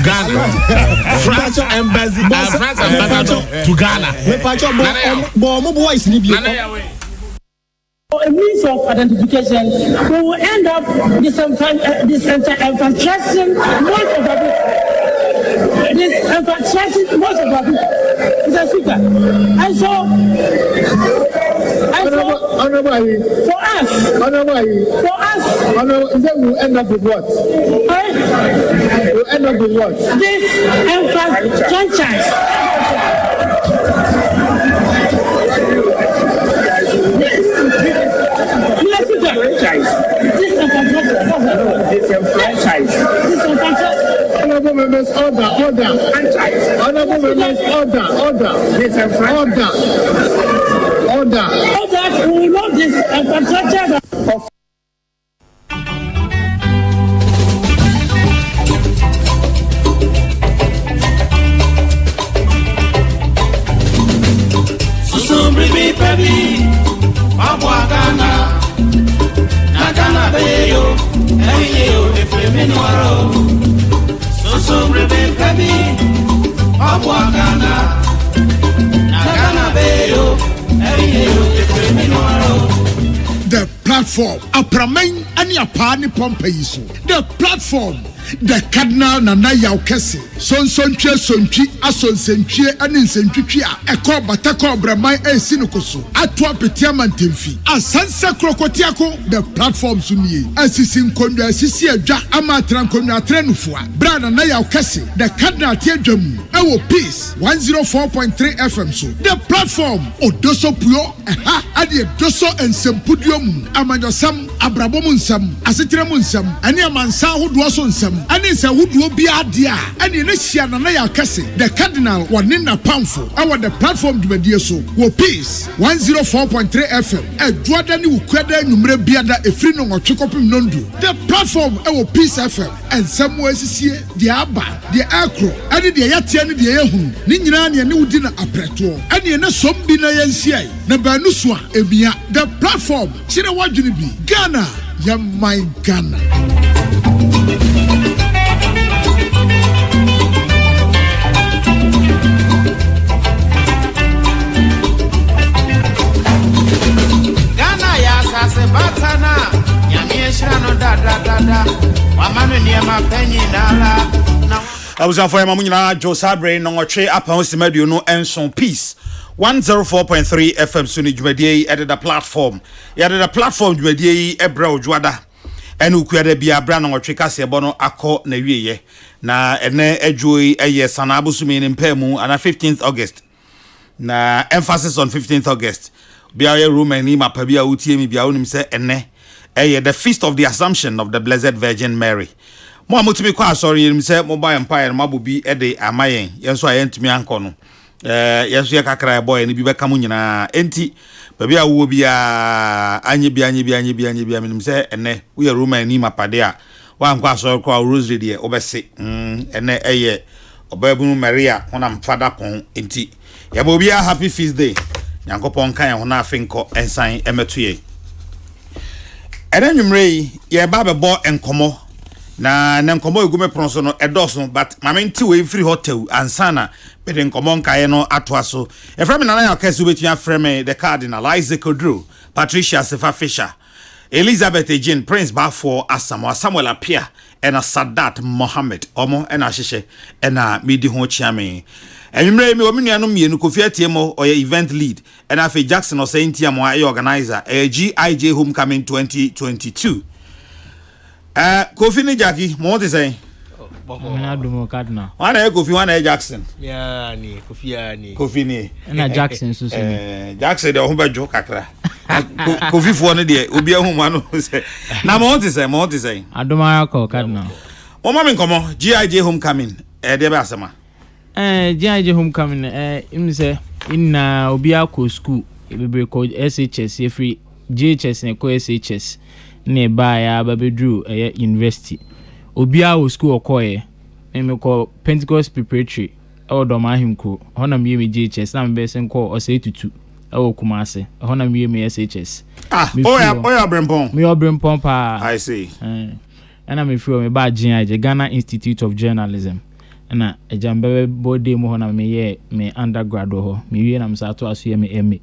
Ghana. France embassy to Ghana. A means of identification, we will end up disenfranchising most of our people. Disenfranchising most of our people. Mr. Speaker. And so for us, we'll end up with what? We'll end up with what? Disenfranchised. Honorable members, order. Honorable members, order. We will not disenfranchise of. The platform, Apramen and Yapani Pompeiso. The platform, the Cardinal Nana Kesseh. Son Sonchi, Ason Senchi, and in Senchuia, Eko Batako Bramai and Sinukoso, Atwa Petiaman Timfi, Asansa Krokotiako, the platform Suni, Asisim Konda Sisia Ja Amatran Konda Trenufua, Brana Naya Kesseh, the Cardinal Tiajamu, Ewo Peace, 104.3 FM so. The platform, Odoso Puyo, Adi Doso and Sempudium, Amandosam, Abrabomunsam, Asitremunsam, and Yamansa who was on some, and it's a wood will be adia, and in Naya Kesseh, the Cardinal, Wanina Pamfo, our the platform to Medioso, Wo Peace, 104.3 FM, a Dwadani Ukweda Numre Biada, a free no or Chokopim Nondu. The platform, Ewo Peace FM, and somewhere is here, the Abba, the Acro, and the Yatiani, the Ehun, Ninani, and Udina Apreto, and the Sombina Yansia, Nabanuswa, Emia, the platform, China Wajunibi, Ghana, Yamai Ghana. I was for Mamunina, Joe Sabre, Nongoche, Upon Simedio, no Enson Peace. 104.3 FM Suni Jumedi added a platform. He added a platform Jumedi Ebro Juada. And Ukwede Bia Brand or Chicasi Bono Ako Newie. Na ene ejui eye sanabu sumi in Pemu and 15th August. Na emphasis on 15th August. Bia room and Nima Pabia Utiemi Bia unim se ene. The feast of the Assumption of the Blessed Virgin Mary. Mo amutimi kwa sorry him say mobile empire mabubi ede amayen. Yenso ayentimi ankono. Yesu kakra boy ni bi beka mu nyina enti baby awo bia anye bia minim say ene we Roman ni mapade a wa nkwa so kwa rosary de obese ene eye obabunu Maria honam fada pon enti ya bobi a happy feast day nyankopon kan ho na afenko ensan emetuye ene nwumre ye ba bebo enkomo na nkomo egume pronso no edoso but mamenti we free hotel ansana pede nkomo nkae no atoaso e frame nana ya Kesseh betua frame the Cardinal Isaac Odro Patricia Sefa Fisher Elizabeth Jean Prince Bafo Samuel Apia and Sadat Mohammed omo ena hyehyɛ ena medi ho chiame enwumre mi omenuano mienu Kofi Atiemo or event lead and afi Jackson or Saintia mo organizer GIJ Homecoming 2022 Kofi ni Jackie mo want to say na do Cardinal one Kofi one Jackson ni Kofi ni na Jackson so Jackson de ho bajo kakra Kofi fo no de obi ahum ano say na mo want to say Adomaya ko Cardinal o ma me komo GIJ Homecoming de be asema GIJ Homecoming im say inna obi akọ school bebre ko SHS every JHS ne ko SHS ne ba ya babedru university obi a school okoye me ko Pentecost preparatory odo ma himko hona me JHS na me sen ko osetutu e Kumase hona me SHS oya brempon me pa I see and I'm from me ba GIJ Ghana Institute of Journalism na ejambe body mu ho na me undergrad ho me wie na msa to aso ye me MA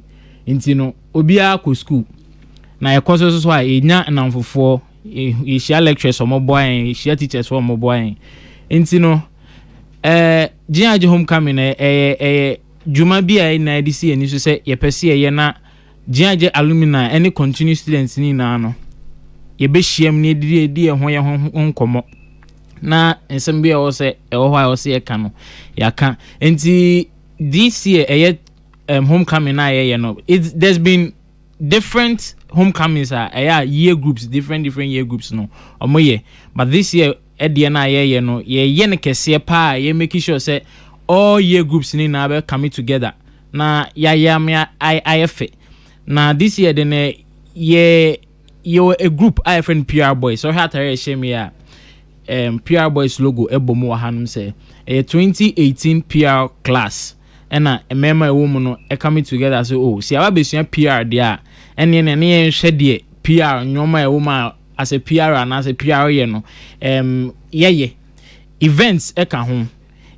nti no obia ko school na ekoso so a enya namfofo e share lectures o mo boy e share teachers for mo boy nti no Jiaje homecoming juma bia na edisi ani so se ye pese ye na Jiaje alumni any continuous students ni na no ye be hyiam ni edi ho ye ho nkomo na ensem bia wo se ho wo se ye ka no ya ka enti this year homecoming na ye no there's been different homecomings year groups different year groups no omoye but this year edie na ye no ye ne Kesseh pa ye make sure say all year groups ni na be coming together na ya me IF na this year then you a group IFN PR boys so how tare shame ya PR boys logo ebomu wa hanum say 2018 PR class and a member woman no coming together so oh see aba besua PR dia ene ne ne hwe de PR nyoma woman as a PR and as a PR ye no ye events e ka ho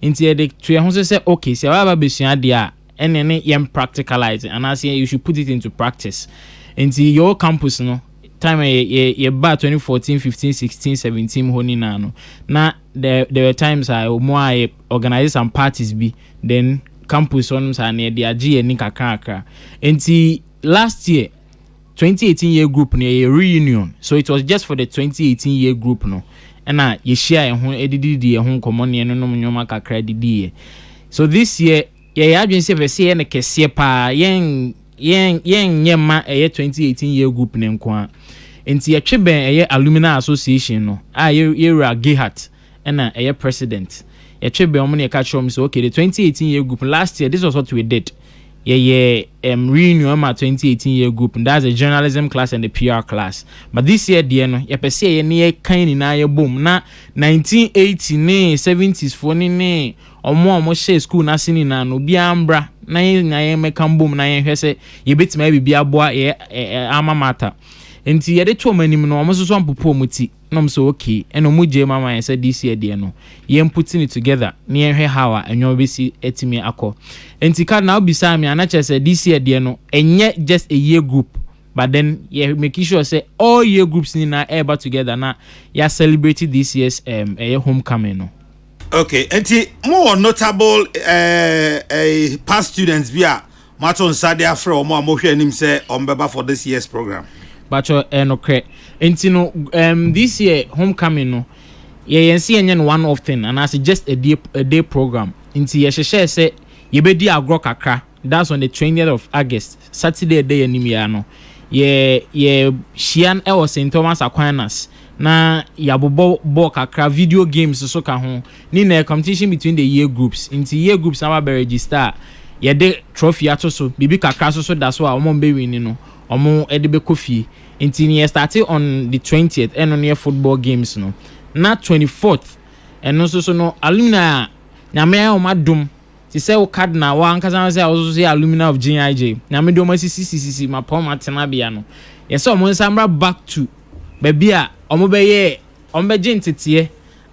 nti e de to ho say okay see aba besua dia ene ne yem practicalize and as you should put it into practice nti your campus no time ye ba 2014 15 16 17 honi na no na there were times I more organize some parties be then campus on sa na de age ni kakaka nti last year 2018 year group no a reunion so it was just for the 2018 year group no and ye share ho edidi ho komo ne no nyoma kakra didi so this year ye adwen se be se ne Kesseh pa yen nyema 2018 year group ne nko enti ye tweben Alumni Association no ye ra Gehat and president ye tweben omo ne ka chom so okay the 2018 year group last year this was what we did reunion ma 2018 year group and that's a journalism class and the PR class but this year the no ye pese ye ne kan ni na ye bom na 1980 ne 70s for ni omo share school na sini na no bia mbra na ye meka bom na ye hwese ye betima bibia aboa ye ama mata enti ye de to manim no omo so ampopo muti nom so okay eno mu je mama ye say this year de no ye putting it together na ye hwe how anyo besi etimi akọ enti ka na obisa me anache say this year de no enye just a year group but then you make sure say all year groups ni na able together na ya celebrate this year's homecoming no okay enti more notable past students bia maton sade afre omo amohwe anim say ombeba for this year's program but okay enti no this year homecoming no ye see enye one of thing and as just a day program enti ye hye say ye be di agro kakra that's on the 20th of August Saturday day anim ya no ye shian was St. Thomas Aquinas na yabobo bo kakra video games so ka ho ni na competition between the year groups into year groups na ba register ye de trophy ato so bibi kakra so da so a omo be win no omo e de be kofi into ni started on the 20th and on year football games no na 24th and no so no alumni na me o madum ti say o cardinal wa ankaza say o so say alumni of GIJ na me do ma sisi ma pom atena bia no yes o mo nsambra back to baby a omo be ye omo be gentete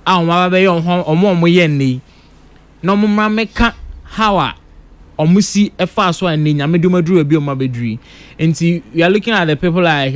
a omo ba be ye omo ye nei no mo mra meka how a omo si e fa so an nya me do maduru bi omo beduri enti we are looking at the people like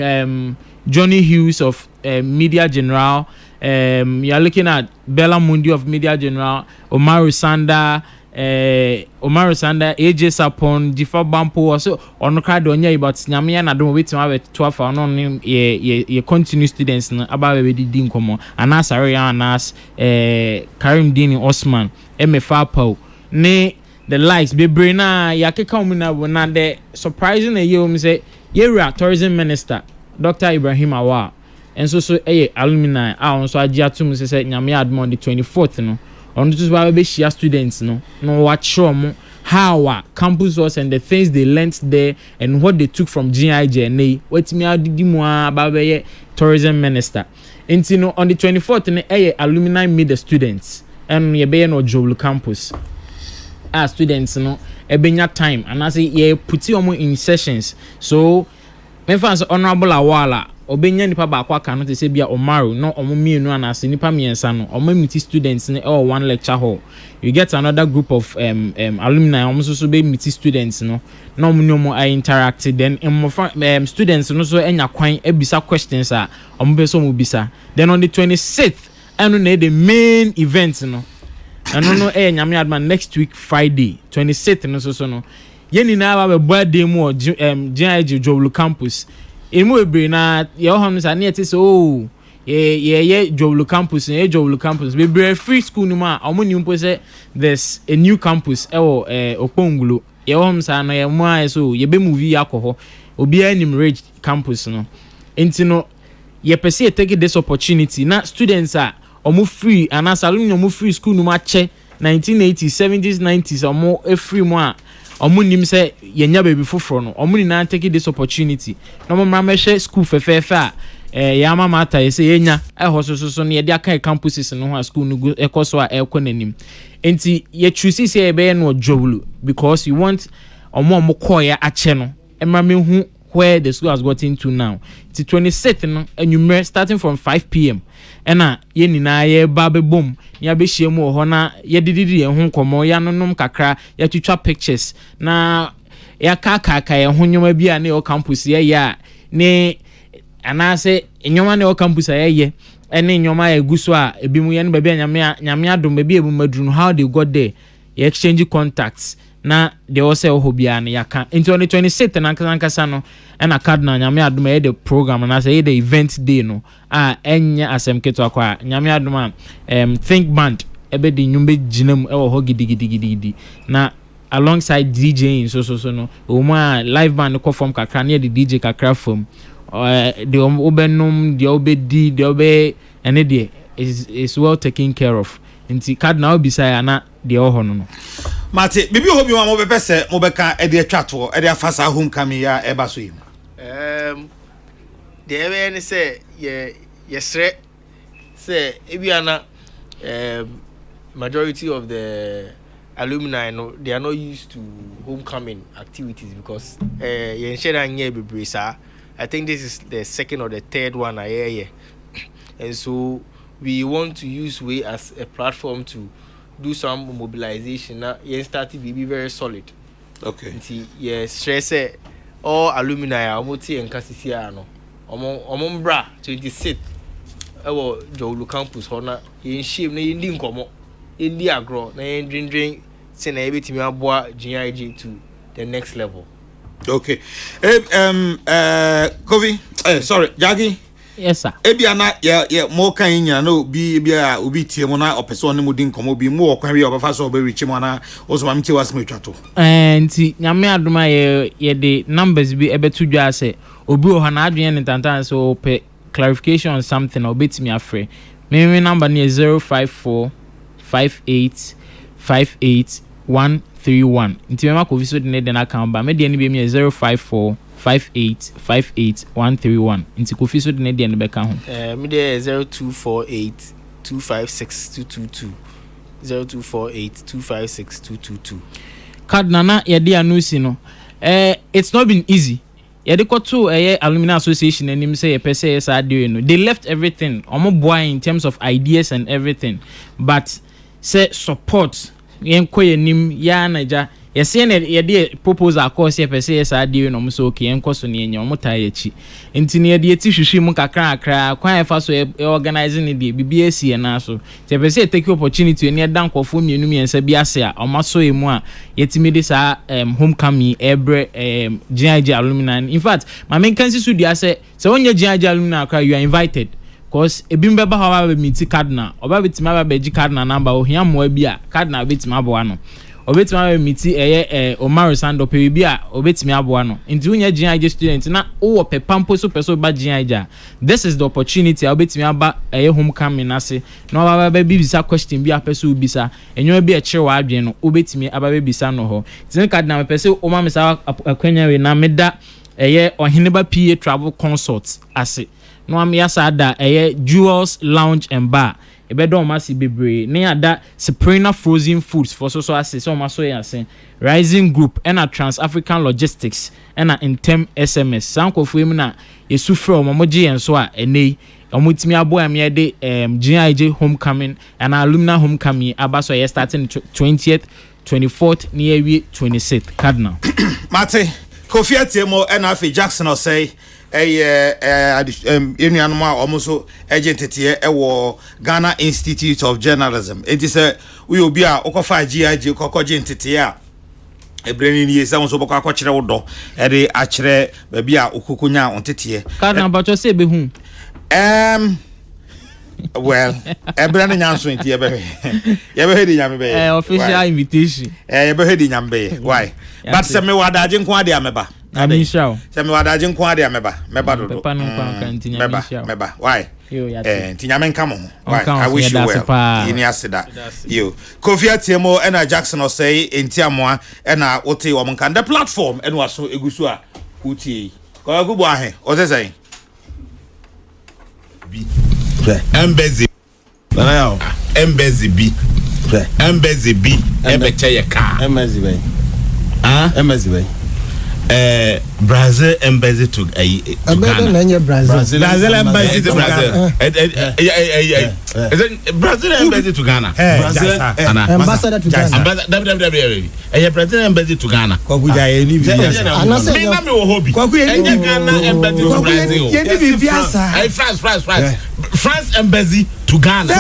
Johnny Hughes of Media General you are looking at Bella Mundi of Media General Omar Sanda AJ Sapon Jifa Bampo so ono card onya about nyame na do wetin wa 12 on ye continue students na aba we di nkomo anas area anas Karim Dini Osman MFA Pau ne the likes be na yakeka mu na the surprising you say ye tourism minister Dr. Ibrahim Awa and so alumni on so agiatum say nyame admon the 24th no on this why be share students no watch show how campus was and the things they learned there and what they took from GIJ and what me adidi mu about tourism minister and no on the 24th no alumni meet the students and ye be no Joblu campus students no ebenya time and I say ye put you in sessions so me fans honorable Awala obenya nipa ba kwa kan no te se bia Omaro no omomienu anase nipa miensa no omamiti students ne one lecture hall. You get another group of alumni so be meet students no na omo I interact then students no so enya kwan ebisa questions a omo be so mo bisa. Then on the 26th eno na the main event no no nyame adman next week Friday 26th no so no yeni na ba birthday mu GIG Jowlu campus emu ebre na ye ho sa na yete so ye Jowlu campus be bre free school no ma omo ni mpo say there's a new campus Okpongulo ye ho sa no ye mo aye so ye be movie akoho obi anim rage campus no enti no ye pese take this opportunity na students are omo free and as alumni omo free school no ma che 1980s 70s 90s omo free mo a omo nim say yenya baby foforo no omo ni na take this opportunity no mo mramehwe school fefefe a ya mama ata ye say yenya so no ye dia kan campuses no ho school no ekoso a ekonanim enti ye choose say ye be no Jowlu because you want omo koya ache no emramehu where the school has gotten to now. It's 26th no and starting from 5 p.m. Ena ye nina ye babe boom ya be hyiemu ho na ye dididi ye ho komo ya nonom kakra ya twitwa pictures na ya kaka ye ho nyoma bia na yo campus ye ya ne anase nyoma na yo campus ye ene nyoma ya guso a ebimu ye ne ba bia nyame adom ba bia ebu maduru how they got there ye exchange contacts na they also hobia na yaka into 26th na kankasa no na cardinal nyame adoma the program na say the event day no enya asem keto akwa nyame adoma think band ebe di nyumbe ginam ho gidigidi na alongside DJing so no o live band ko form kakra na the DJ kakra form the obenum the obedi the obe ene de is well taken care of nti cardinal bisaya na de ho no Mate, bibi hobi wa mo be se mo be ka e de atwato e de afasa homecoming ya e ba so yi. The ebe say yesre say ebiana majority of the alumni no they are not used to homecoming activities because ye share anye bebre sa. I think this is the second or the third one I hear. And so we want to use we as a platform to do some mobilization. Now, you start to be very solid. Okay. Yes, stress all alumni are multi and Cassisiano. Bra 26. Our Jowlu campus, Hona, in ship, in Komo, in the agro, and drink, send everything GIG to the next level. Okay. Kovi, sorry, Jaggy. Yes sir. Ebiana ya mo kan nya no bi bia obi tie mo na opeso ne mudi nkomo bi mo okwan wi obafa so oba reach mo na oso mamti wasme twato. Nti nyame adoma ye de numbers bi ebetu dwa ase obi o ha na adwen ne tantan so pe clarification on something obetimi afre. Me number ne 054 58 58 131. Nti me mako viso de ne den account ba me de ne bi me 054 5858131 into Kofi so the Nedian Becca home. Me there 0248 256 222 0248 256 222. Cardinal Yadia Nusino. It's not been easy. Yadiko to Alumni Association and him say a PSA doing. They left everything. Omo boy in terms of ideas and everything. But say support yen koye nim ya naija. Yes, ye proposal course ye PSA doing no so okay en koso ne enya omo tai achi. Enti ne ye ti hwehwe mu kakra kwan efa so organizing the BBAC na so. Te PSA take opportunity ne dan kwofo mienu miensa bi ase a omaso emu a yetimi de sa homecoming ebre GIG alumni. In fact, my main council so dia say onye GIG alumni akra you are invited. Cause ebimbe ba hawa be meet cardinal oba betima ba beji cardinal number ohia mo bi a cardinal betima bo ano obetima be meet Omaro Sando pe bi a obetimi abo ano nti unya GIG student na wo pe pampo so person ba GIG. This is the opportunity obetimi aba homecoming ase na oba ba bibisa question bi a person ubisa enyo bi a kire wa adwen no obetimi aba be bisa no ho tin cardinal me person o ma me sa akwanya we na meda oheneba PA travel consult ase no am yasa da Jewels Lounge and Bar ebedo masi bebre ne ada Soprano frozen foods for so ase so ma so yasen Rising Group and a Trans African Logistics and a Intem SMS sankofo emu na esufre omomoje enso a enei omutimi abo am de GIJ homecoming and alumni homecoming abaso ye starting 20th 24th near 26th Cardinal Mate Kofi Atemo and Afi Jackson or say union ma almost agent here Ghana Institute of Journalism. It is we will be a Okofa GIG Kokojin here. A brain years sounds so boka kwachire wodo e de achire ba bia okukunya ontetie Cardinal but you say be whom well ebra na nyanso enti ye be hedi nyame be official invitation ye be hedi nyame be why but se me wadaje nko ade ameba Amisha se me wadaje nko ade ameba dodo meba why enti nyame nka mo why I wish you well ini asida you Kofi Atemo and Jackson or say enti amoa na wote wo nka the platform and waso egusu a utie ko agubo ahe o say Embassy. Embassy B. Embassy B. Embassy car. Embassy bay. Embassy bay. Brazil embassy to Ghana. Brazil embassy to Brazil. Brazil embassy to Ghana. Ambassador to Ghana. Brazil embassy to Ghana. Kwakuja eni bi. Me na me wo hobby. Ghana embassy to Brazil. Yeni bi biasa. France embassy to Ghana.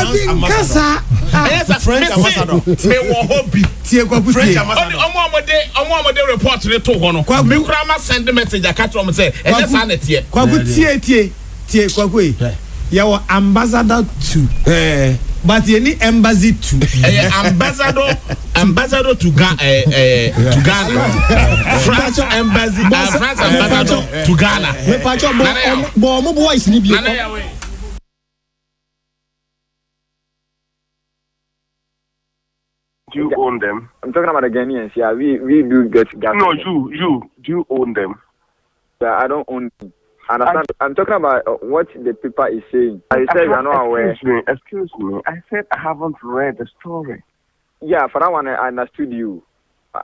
French ambassador. Me wo hobby. Tie kwaku French ambassador. Omo report to hono. Me kura ma send message akatro mo say enye sa na tie. Kwaku tie kwaku e. Yawo ambassador to. But yeni embassy to. Ambassador to Ghana. France embassy ambassador to Ghana. Me pacho bo boys ni bi. Do you own them? I'm talking about the Ghanaians. Yeah, we do get gas. No, you. Do you own them? Yeah, I don't own them. Understand? I'm talking about what the paper is saying. I said you're not aware. Excuse me. I said I haven't read the story. Yeah, for that one I understood you.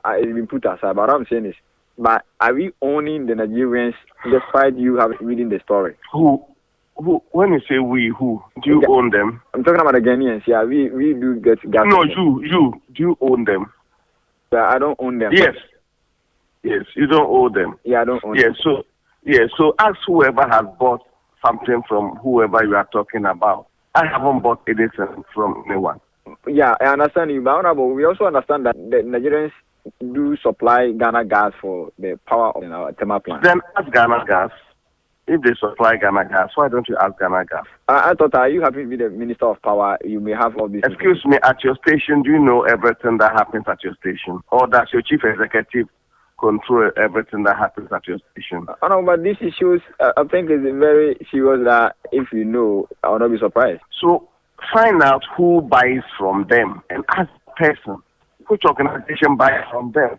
It's been put aside. But what I'm saying is, but are we owning the Nigerians despite you have reading the story? Who? When you say we, who? Do you own them? I'm talking about the Ghanaians. Yeah, we do get gas. No, you. Do you own them? Yeah, I don't own them. Yes, you don't own them. Yeah, I don't own them. So ask whoever has bought something from whoever you are talking about. I haven't bought anything from anyone. Yeah, I understand you, but we also understand that the Nigerians do supply Ghana gas for the power of our thermal plant. Then ask Ghana gas. If they supply Ghana gas, why don't you ask Ghana gas? I thought, are you happy to be the Minister of Power? You may have all this. Excuse me, at your station, do you know everything that happens at your station? Or does your chief executive control everything that happens at your station? No, but these issues, I think, is very serious that if you know, I will not be surprised. So find out who buys from them and ask the person which organization buys from them.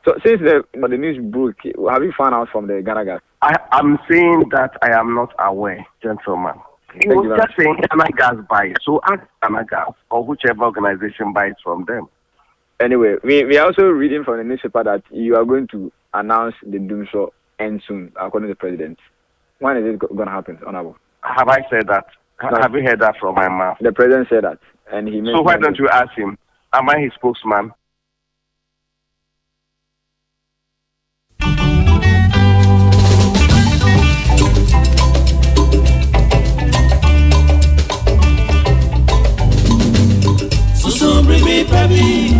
So since the news broke, have you found out from the Ghana gas? I'm saying that I am not aware, gentlemen. You're just saying Ghana gas buys. So ask Ghana gas or whichever organization buys from them. Anyway, we are also reading from the newspaper that you are going to announce the doom show end soon, according to the president. When is it going to happen, Honorable? Have I said that? No. Have you heard that from my mouth? The president said that. And he so why don't you ask him? Am I his spokesman? Bring me baby,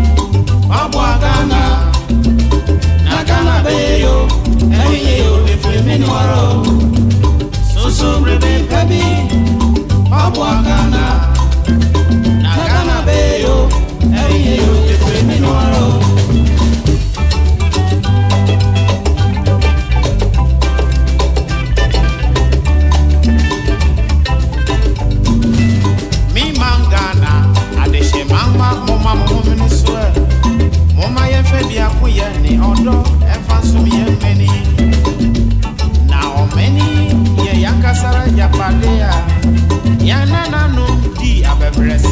Abwa Ghana, Nagana Bayo, Ayo, the Flaminoro. So bring me baby, Abwa Ghana, Nagana Bayo, Ayo, the Flaminoro. Mama ye febi akuye ni odo efanso ye many now many ye yankasara japadea ya nana no di abebres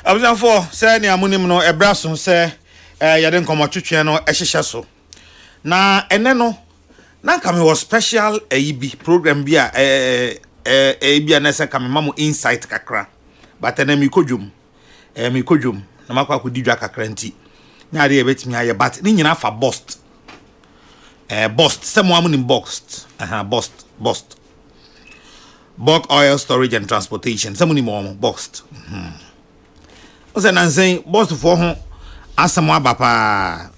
Abuzanfo say ne amunim no ebraso say yade nkomotwetwe no ehihye so na ene no na kame was special ayibi program bi a bia na say kame mamu insight kakra but ene mi kodwom na makwa kodidwa kakra nti nya de ebetimi aye but ni nyina fa bust some amunim bust bulk oil storage and transportation some amunim bust Ose nansen boss for ho asamo abapa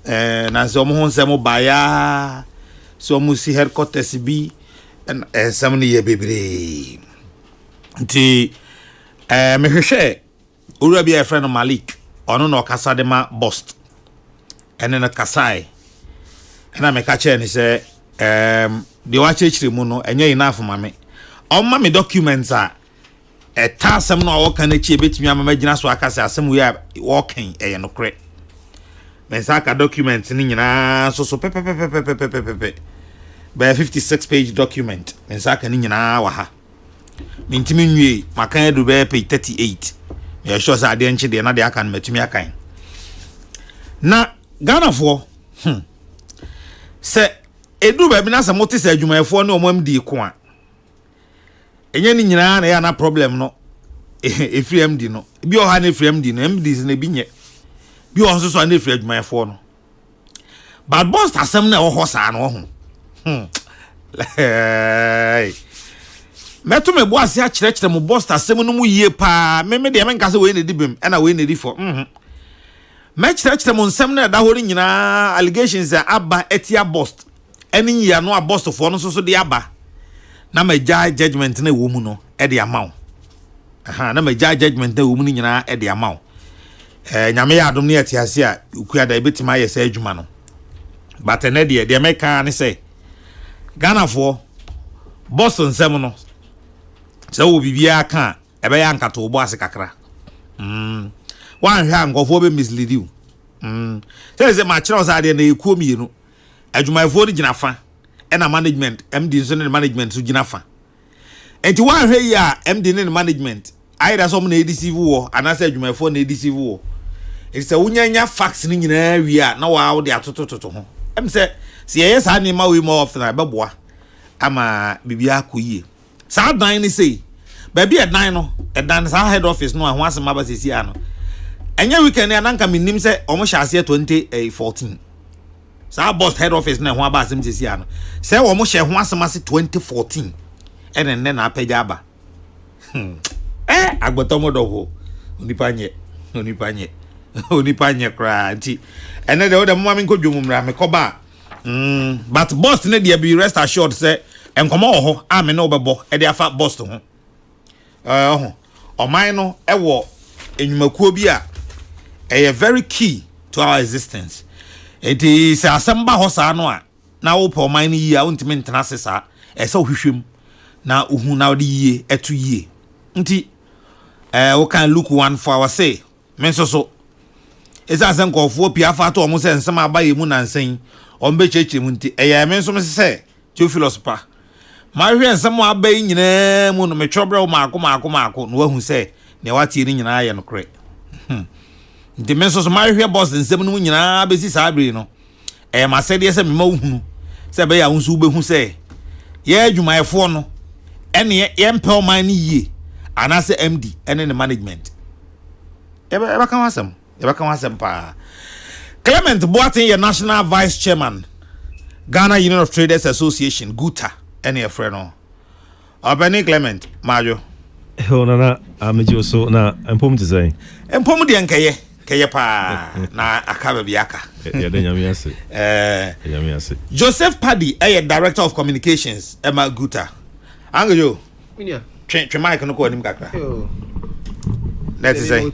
nansen omo ho nsemo baya so omo si headquarters bi some ne ye bebre nti me hwehwe owura bi a friend Malik ono no kasa de ma bust ene na kasai ena me ka che ni se de wa chechire mu no enye enough mame on ma me documents a tasem no wo kan echi ebetimi amagina so akase asem we a walking no kre men saka document ni nyina so pepe by 56 page document men saka ni nyina wa ha mintimi nwie makan edu be page 38 me sure say ade nche de na de aka matumi akan na Ghana for se edu be bi na se motise adwumayefo ne omam di ko a enye ni nyina na ya na problem no efri MD no bi o ha na efri MD no MD is na bi nye bi o so na efri adwumayefo no but boss asem na wo ho sa no ho meto me boss ya kire mo boss asem no mu yie pa me de menka se we na di bem na we na di for me kire mo nsem na da ho ni nyina allegations aba etia boss eni ya no a boss for no so de aba na ma judgment na wo mu no e de amaw na ma judgment na wo mu ni nyina e de amaw nyame ya adom ne atiase a ukua da ebetima yesa adwuma no but na de meka ne say Ghana for Boston nsem no se wo bibia ka e be ya nkato bo ase kakra wan hwa ngofo be mislead you se ma kire osa de na ekuo mienu adwumayefo ri gina fa ena management MD so ne management so gina fa enti wan hwe ya MD ne management aida so mo na edisive wo anase adwumayefo na edisive wo enti se wunyanya facts ni nyina wi a na wa wo de atotototo ho se ye sa ni ma we more often abeboa ama bibia akoyie sa dan ni sei ba bia dan no dan sa head office no ho asema ba sesi ano enya weekend ya nanka minim se omo hyase 2014 sa boss head office na ho aba asem sesi ano se omo hye ho asema se 2014 ene na apaja aba agbotomo do ho onipanye kra nti ene de o mama nko dwom mra me koba but boss ne de be rest assured say enkomo ho ame no bebo e de afa boss to ho oman no e wo enwumakuo bi a e very key to our existence it is asamba ho sa no a na wo po oman yi a untime ntena sesa e se ohwehwem na uhu na odi yie etu yie nti we can look one for our say men so esa asen kofo pia fa to omo se nsem abaye mu nansen ombe cheche mu nti eya men so se Theophilus pa ma hwe nsem abaye nyina mu no metwobra maako no wahu se ne wati ni nyina ye no kre nti men so ma hwe boss nsem no nyina besi sabre no ma se de se me ma uhunu se be ya hunsu behu se ye adwumayefo no ene ye mpel man ni yie anase MD ene ne management eba kan wasem pa Clement Boateng ye national vice chairman Ghana Union of Traders Association GUTA ene friend no Obani Clement majo na amejo so na empom te say empom de nkeye pa na akaba biaka ya de nyame ase nyame ase Joseph Paddy director of communications ema GUTA angojo minia twe mic no ko anim kakra that is say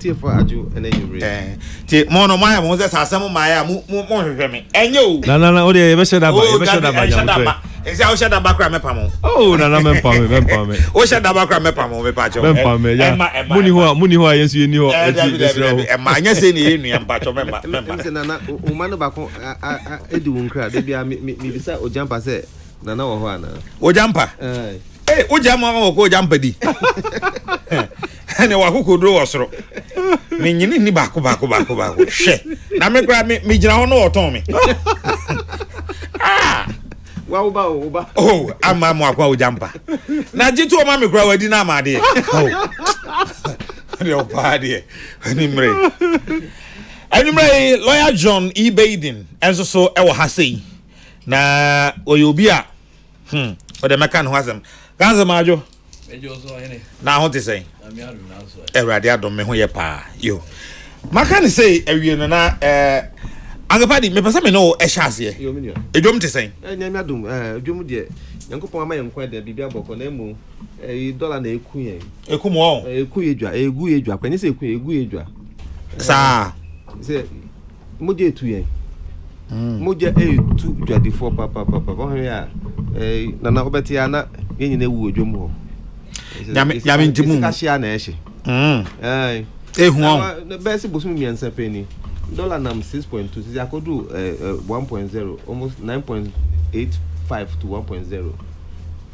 ti mo no maya mo se sasem maya mo hwehwe me enye o na o de be sheda ba jam ezi a o sheda ba kra mepa mo na mempa me o sheda ba kra mepa mo mepa cho mempa me ya muni ho ayensu yeni ho ma anya se ni enu ya mpa cho mempa na o manu ba ko edi wonkra de bia mi bisa o jampa se na wo ho ana o jampa o jama ko o jampa di ene wa kokodro wasoro me nyini ni baako hwe na me kra me gina ho no oton me wa uba oh ama mo akwa ojampa na jitu o ma me kra wadi na amade oh le opade animre lawyer John E Baden enso so e wo ha sei na oyobia o de meka no hasem ganza majo na ho te sei Erade adom me ho ye pa yo maka ni sei ewie no na agapadi me pesa me no e hyase yo menua edwom te sei nyame adom edwom de yankopon ama yankwa de bibia boko na emu dollar na eku yen eku mo eku yedwa kwani se eku yedwa sa se moje etu yen moje etu dwadifo papa ho ya na obeti ya na yenyi na ewu odwom ho nyame ntimu ka hia na ehye ehu on best bosom miensa penny dollar nam 6.2 sisi akodu 1.0 almost 9.85 to 1.0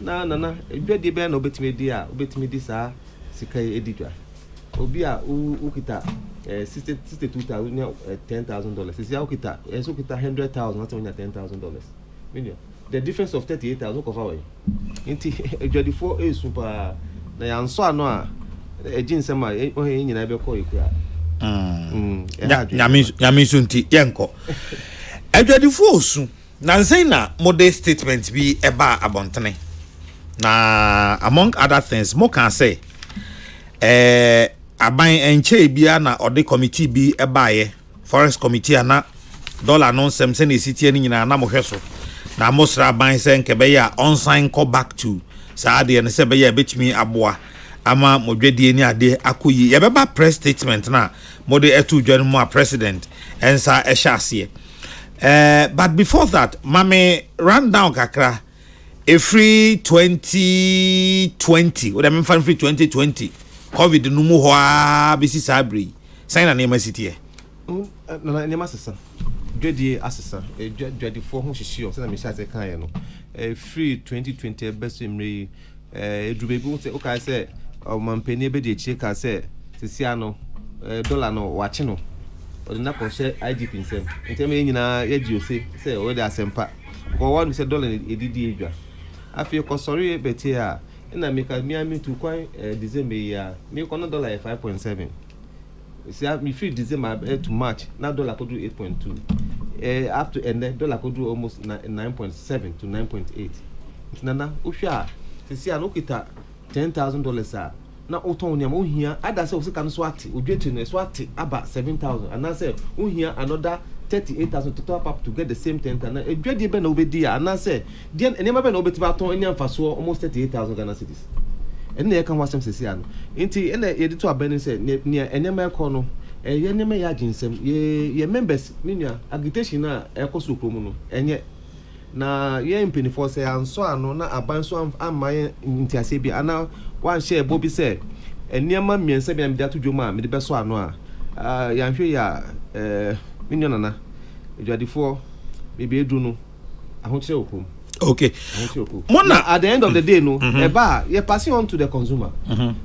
na edwade be na obetime di sa sika edidwa obi a ukita $62,000 $10,000 sisi ukita ukita $100,000 not only $10,000 meaning the difference of $38,000 cover way inti edwade for e super na yanso ano a ejinsema ohe nyina be ko ikura nyame sunti yenko adwadifo osu na nsen na model statement bi eba abontene na among other things mo kan say aban enche bia na ode committee bi eba ye forest committee ana dollar non sem se na sitie ni nyina na mo hweso na mosra aban se nkebe ya on sign go back to saade ne se be ya betimi aboa ama modwedie ni ade akoyi yebeba press statement na mode etu dwan mu a president ensa ehyasie but before that mame run down kakra free 2020 what am free 2020 covid no mu ho a bisi sabri sign na name sitie na name asesa dwedie asesa dwedie for ho hihie se na me hyase kan ye no free 2020 best emre edubebu se o kai se mampeni be de chie ka se sisia no dollar no wache no odina ko she IGP nsem ntem nyina yaji ose se o de asempa ko wanu se dollar edidi edwa afi ko sorry beti a na me ka mi tu kwan December ya mi ko no dollar 5.7 see me free December to March na dollar ko do 8.2 up to end dollar ko do almost 9.7 to 9.8 nana ohwa sisia no kita $10,000 a na oton nya mo hia ada se osika no so ate odwete no so ate aba 7,000 and na say o hia another 38,000 to top up to get the same 10,000 na edwade be na obedi a na say de enema be na obeti ba ton enya mfaso almost 38,000 Ghana cedis enne ye kan wasem sesi ano nti enne ye de to abani say ne enema ekọ no ye enema ya ginsem ye members minua agitation na ekoso promo no enye na ye mpeni say anso ano na aban so amaye ntiase bi ana wan share bobi say eniema miensa bi na medato dwoma me de beso ano a ya hwe ya minyo nana edwadifo bebe edu no ahokire okom okay mona at the end of the day no eba ye passing on to the consumer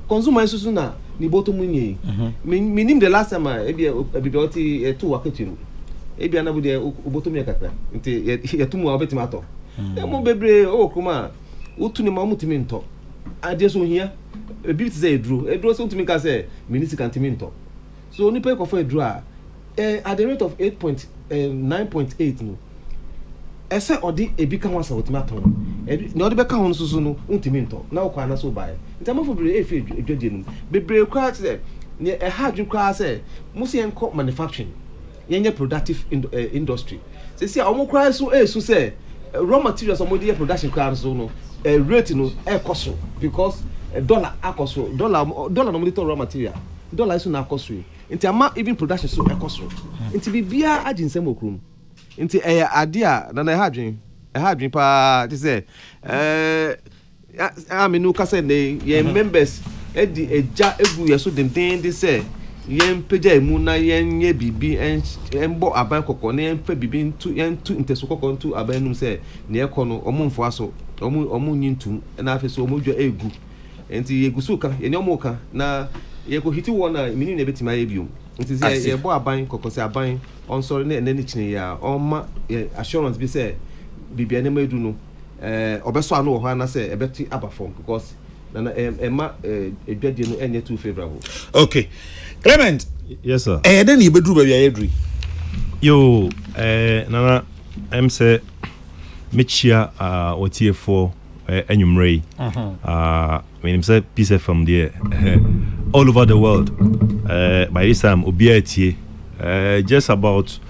consumer isusu na ni boto munye minim the last time ebi oti to waketinu ebi anabu de oboto mi kakra nti ye tumu obetima to mo bebre okuma utuni ma mutimi nto ade so hia ebi ti say edro so ntimi ka say minisi kan timi nto so ni pay ko for edro a at the rate of 9.8 no ese odi ebi kan wasa otima to ebi na odi be kan ho so no ntimi nto na okwa na so bae ntama fo bre efi edwaje no bebre kwa say ne hadwe kwa say musi enko manufacturing yenye productive industry say omukra so say raw materials omodi production kwa so no rate no koso because dollar akoso dollar no monitor raw material dollar is na akoso nti ama even production so akoso nti bibia aginsem okrum nti ade a na hadwen pa ti say amenu ka say ne members edi eja egu yeso denden de say yen peja emu na yen ye bibi enbo aban kokko na yen fa bibi ntu nteso kokko ntu aban num se ne ekono omumfo aso omu nyintum na afi so omudwa egu enti yegusu ka yen omuka na ye ko hiti wona mini na betima ye biom nti ye bo aban kokose aban on sorry na ene ni chine ya on ma assurance bi say bibia na madu no obeso anu wo ho na say ebeti aba form because na ema edwade no enye too favorable. Okay, Clement. Yes sir. Then you bedru ba bia yedru yo nana em say mechia otiefo enyumrei when him say peace from there all over the world by this time obiatie just about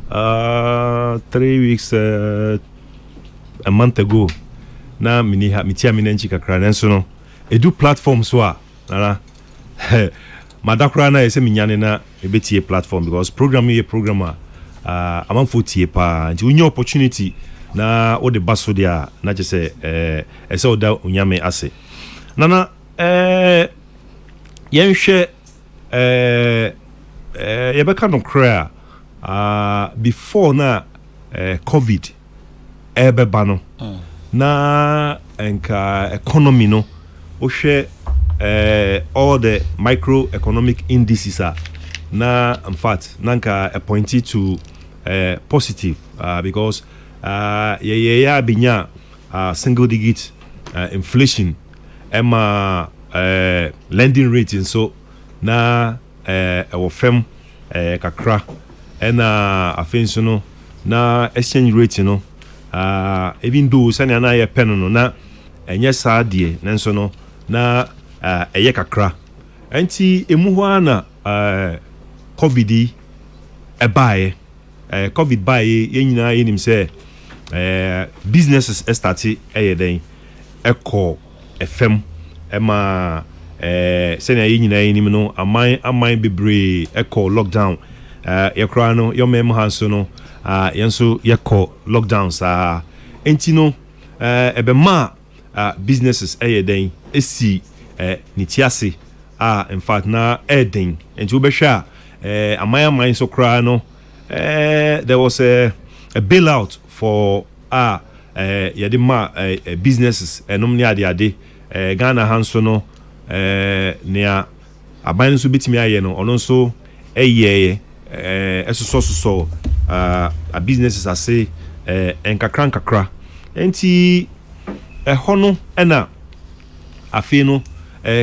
3 weeks a month ago na mitia minenchi kakra nenso no edu platform so a nana madakra na ese minyane na ebetie platform because program ye programmer amanfo tie pa nti unye opportunity na o de baso dia na je say ese oda unyame ase nana yenhwe yebeka no kra before na covid ebeba no na enka economy no o hwe all the microeconomic indices are na in fact nanka pointed to positive because yeah binya single digit inflation ema lending rate and so na our firm kakra and afenso no na exchange rate no even though sanya na ye pen no na enye saadie nanso no na eye kakra enti emu ho ana covid ebae covid bae yenyina yenim say businesses started den eko fm ema senya yenyina yenim no amman bebre eko lockdown yekra no yomem hanso no yenso yeko lockdown sa enti no ebema businesses den esi nitiase in fact na eden enti obehwa amman so kra no there was a bailout for yadima businesses enom ni ade Ghana hanso no nea aban so betimi aye no ono so so a businesses ase enkakra enti hono ena afi no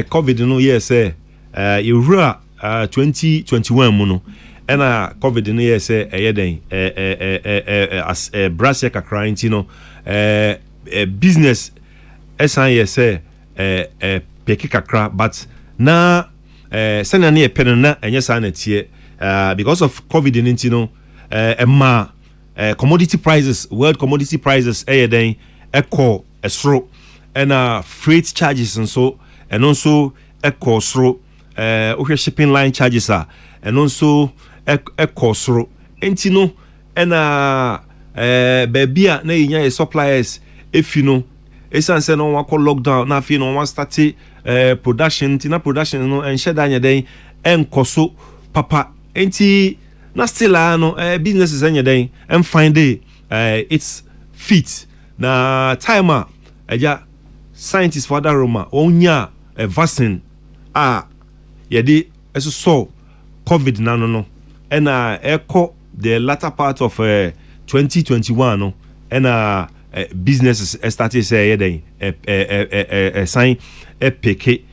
covid no yes yewura 2021 mu no ena covid no yes eyeden as brasia kakra enti no business esan yes peki kakra but na sena na pen na enye sa na tie because of covid enti no commodity prices world commodity prices eyeden eko esro and freight charges and so and also ekosro shipping line charges and also ekosro enti no and baby na yinya suppliers if you know esan say no one call lockdown na fi no one start production tina production no and sheda nya den enkoso papa enti na still no businesses anya den and find its feet na timer eja scientists for that Roma onya a vaccine yedi so covid no and echo the latter part of 2021 no and businesses started say then sign pick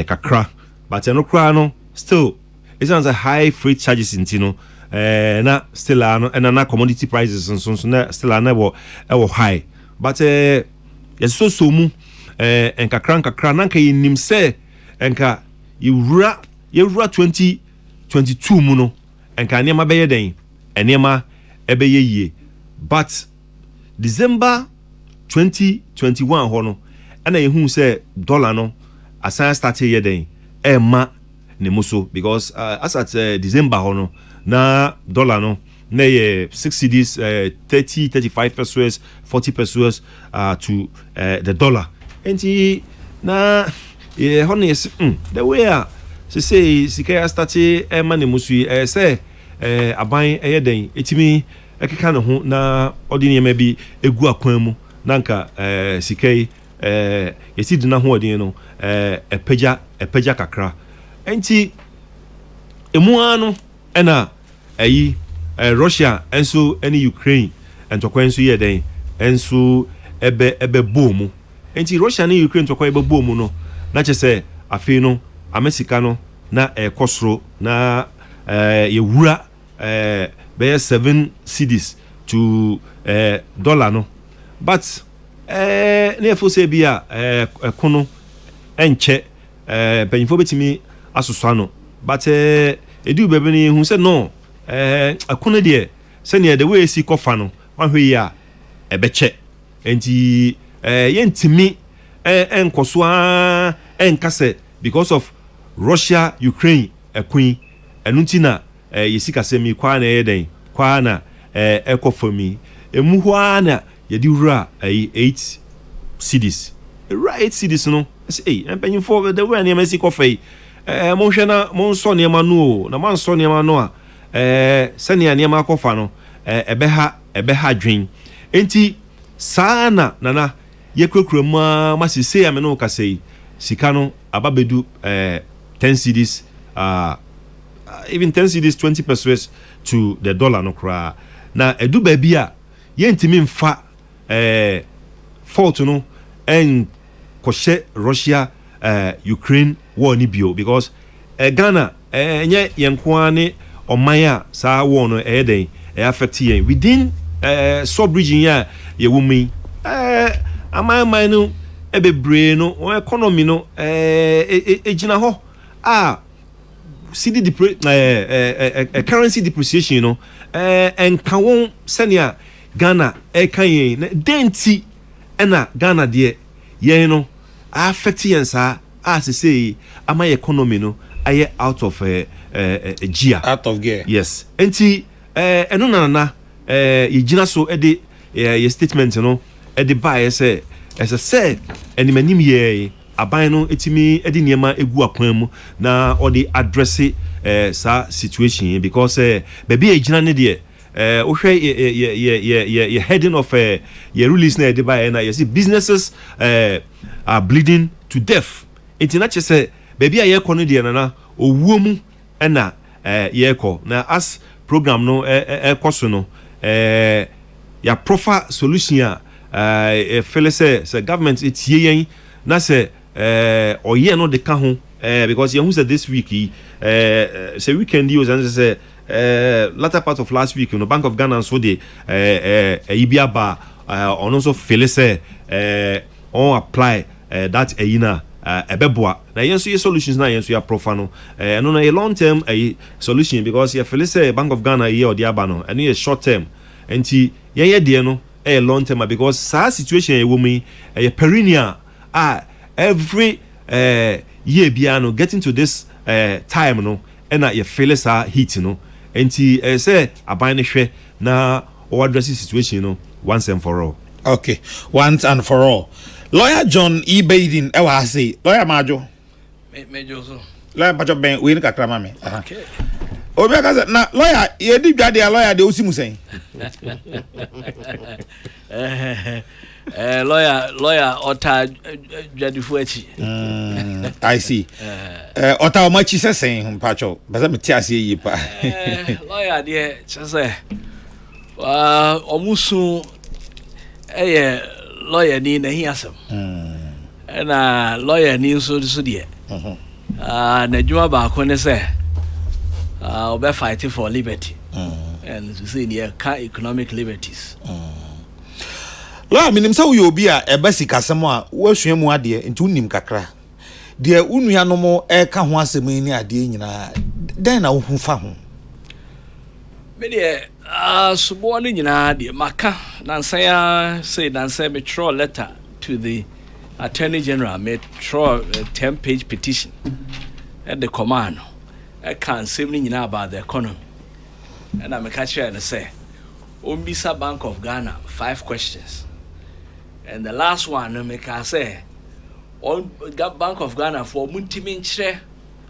kakra but no kra no still it sounds a high freight charges in tino na still and na commodity prices and so still never high but yes so mu enka kranka nanka yinim se enka yewura 2022 mu no enka niema beye den eniema ebeye yie but December 2021 ho no ana yehu se dollar no asan start ye den ma ne muso because as at December ho no na dollar no na 6 cedis 35 pesos 40 pesos to the dollar enti na hono yes the way say sikaya start ma ne muso say aban den etimi ekeka ne ho na odini ma bi egu akwan mu nanka sikai yesi dina ho odin no epeja kakra enti emu ano na ayi Russia enso any Ukraine ntokwa enso ye den enso ebe bomu enti Russia ni Ukraine ntokwa ebe bomu no na chese afi no America no na kosro na ye wura be 7 cedis to dollar no but ne fo se bia kono enche penfo betimi asoso no but edu bebe ni hu se no akono de se ne the way si kofa no ahwe ya ebeche enti yentimi enkoso a enkase because of Russia Ukraine queen enuntina yesika semi kwa na eden kwa na ekofami emu hwa na yedi wura 8 cities right cities no say empanyin for the way na mesi kofai mo hwe na mo nso ne ma no na ma nso ne ma no a sene ne ma kofa no ebeha dwen enti sana nana yekrokro ma sise ya me no kasei sika no ababedu 10 cities even 10 cities 20 pesos to the dollar no kra na edu ba bia yentimi mfa fault no en koshe Russia Ukraine war ni bio because Ghana enye yenkwane omaya sa war no eden affect yen within sub region ya ye wumi amai no ebebre no economy no ejina ho CD currency depreciation no enkawon senia Ghana kan yen denti na Ghana de yen no affect yen sa as say ama economy no aye out of gear yes enti eno na ye gina so e ye statement no e de buy say as I say animanim ye aban no etimi e de niema egu akwan mu na or the address sa situation because baby e gina ne de o hwe ye heading of ye release na de buy na you see businesses are bleeding to death it na say baby a ye kono de na owuo mu na ye ko na as program no koso no ya profile solution feel say government etie yen na say oye no de ka ho because you say this week say weekend use and say latter part of last week no Bank of Ghana so the ibiaba on also feel say on apply that ina ebeboa na yenso ye solutions na yenso ya profano no na a long term solution because you feel say Bank of Ghana ye or the abano and a short term enti ye de no a long term because sa situation e womi perennial every year biano getting to this time no and you feel sa heat no enti say aban ne hwe na o address situation no once and for all. Okay, once and for all. Lawyer John E. Baden, I say, Lawyer Majo. Major so. Lawyer Majo Ben, we look at Ramame. Okay. Obeka na lawyer, you did a lawyer, they also saying. Lawyer Ota Jadifuechi. I see. Ota much is saying, Pacho, but I'm Tiasi. Lawyer, dear, just say, Omusu, lawyer ni na hiasem na lawyer ni so de na djuma ba ko ne say obe fight for liberty and to say the economic liberties la minim say we obi a ebasi kasem a wo hwe mu ade nti unim kakra de unua no mo e ka ho asem ni ade nyina den na wo hu fa ho me de subo ni nyina de maka nansaya say nansaya me throw letter to the Attorney General, me throw a 10-page petition at the command. I can't say anything about the economy. And I'm a catcher and say, Umbisa Bank of Ghana, 5 questions. And the last one, I can say, on Bank of Ghana for Muntimin share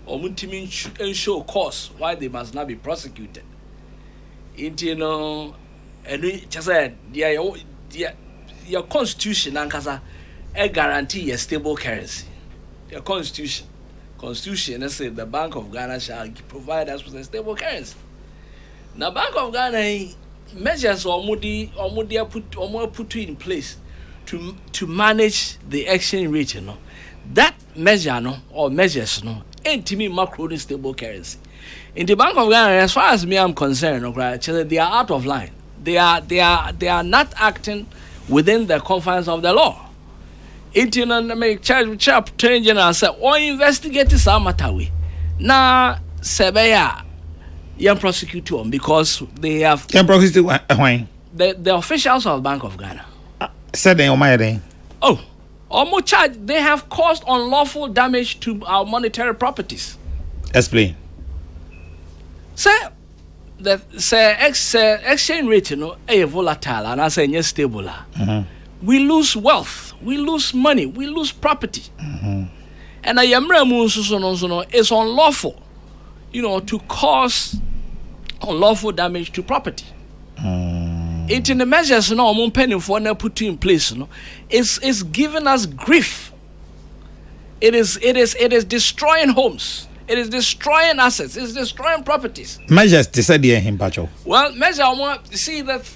or Muntimin show cause why they must not be prosecuted. You know, and we just said, your constitution, Ankasa, guarantee a stable currency. Your constitution constitution, let's say the Bank of Ghana shall provide us with a stable currency. Now, Bank of Ghana measures or put in place to manage the exchange rate, that measure or measures ain't to me macro stable currency. In the Bank of Ghana, as far as me I'm concerned, they are out of line. They are not acting within the confines of the law. It make charge Attorney General say, or investigate this matter we. Now, Sebeya, young prosecutor, because they have the officials of Bank of Ghana said they my oh, almost charge they have caused unlawful damage to our monetary properties. Explain. Say the exchange rate, is volatile and I say stable. We lose wealth, we lose money, we lose property. And I am it's unlawful, to cause unlawful damage to property. It in the measures penny for put in place, it's giving us grief. It is destroying homes. It is destroying assets. It's destroying properties. Measures to say him, Pacho. Well, measure I want to see that.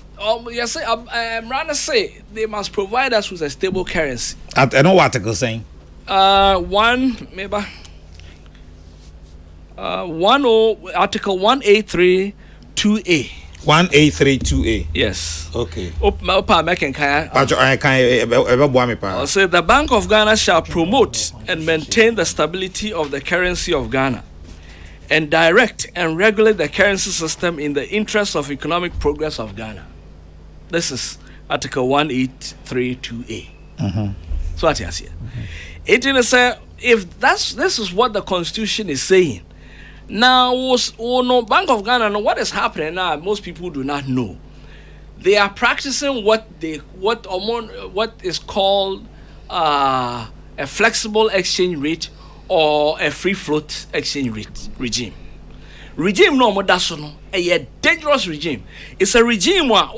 Yes, I'm rather say they must provide us with a stable currency. I know what article saying. Article 1A32A. 1A32A. Yes. Okay. I'll say the Bank of Ghana shall promote and maintain the stability of the currency of Ghana and direct and regulate the currency system in the interest of economic progress of Ghana. This is Article 1A32A. So what is here? It is if this is what the Constitution is saying. Now, Bank of Ghana, what is happening now? Most people do not know. They are practicing what is called a flexible exchange rate or a free float exchange rate regime. Regime that's a dangerous regime. It's a regime where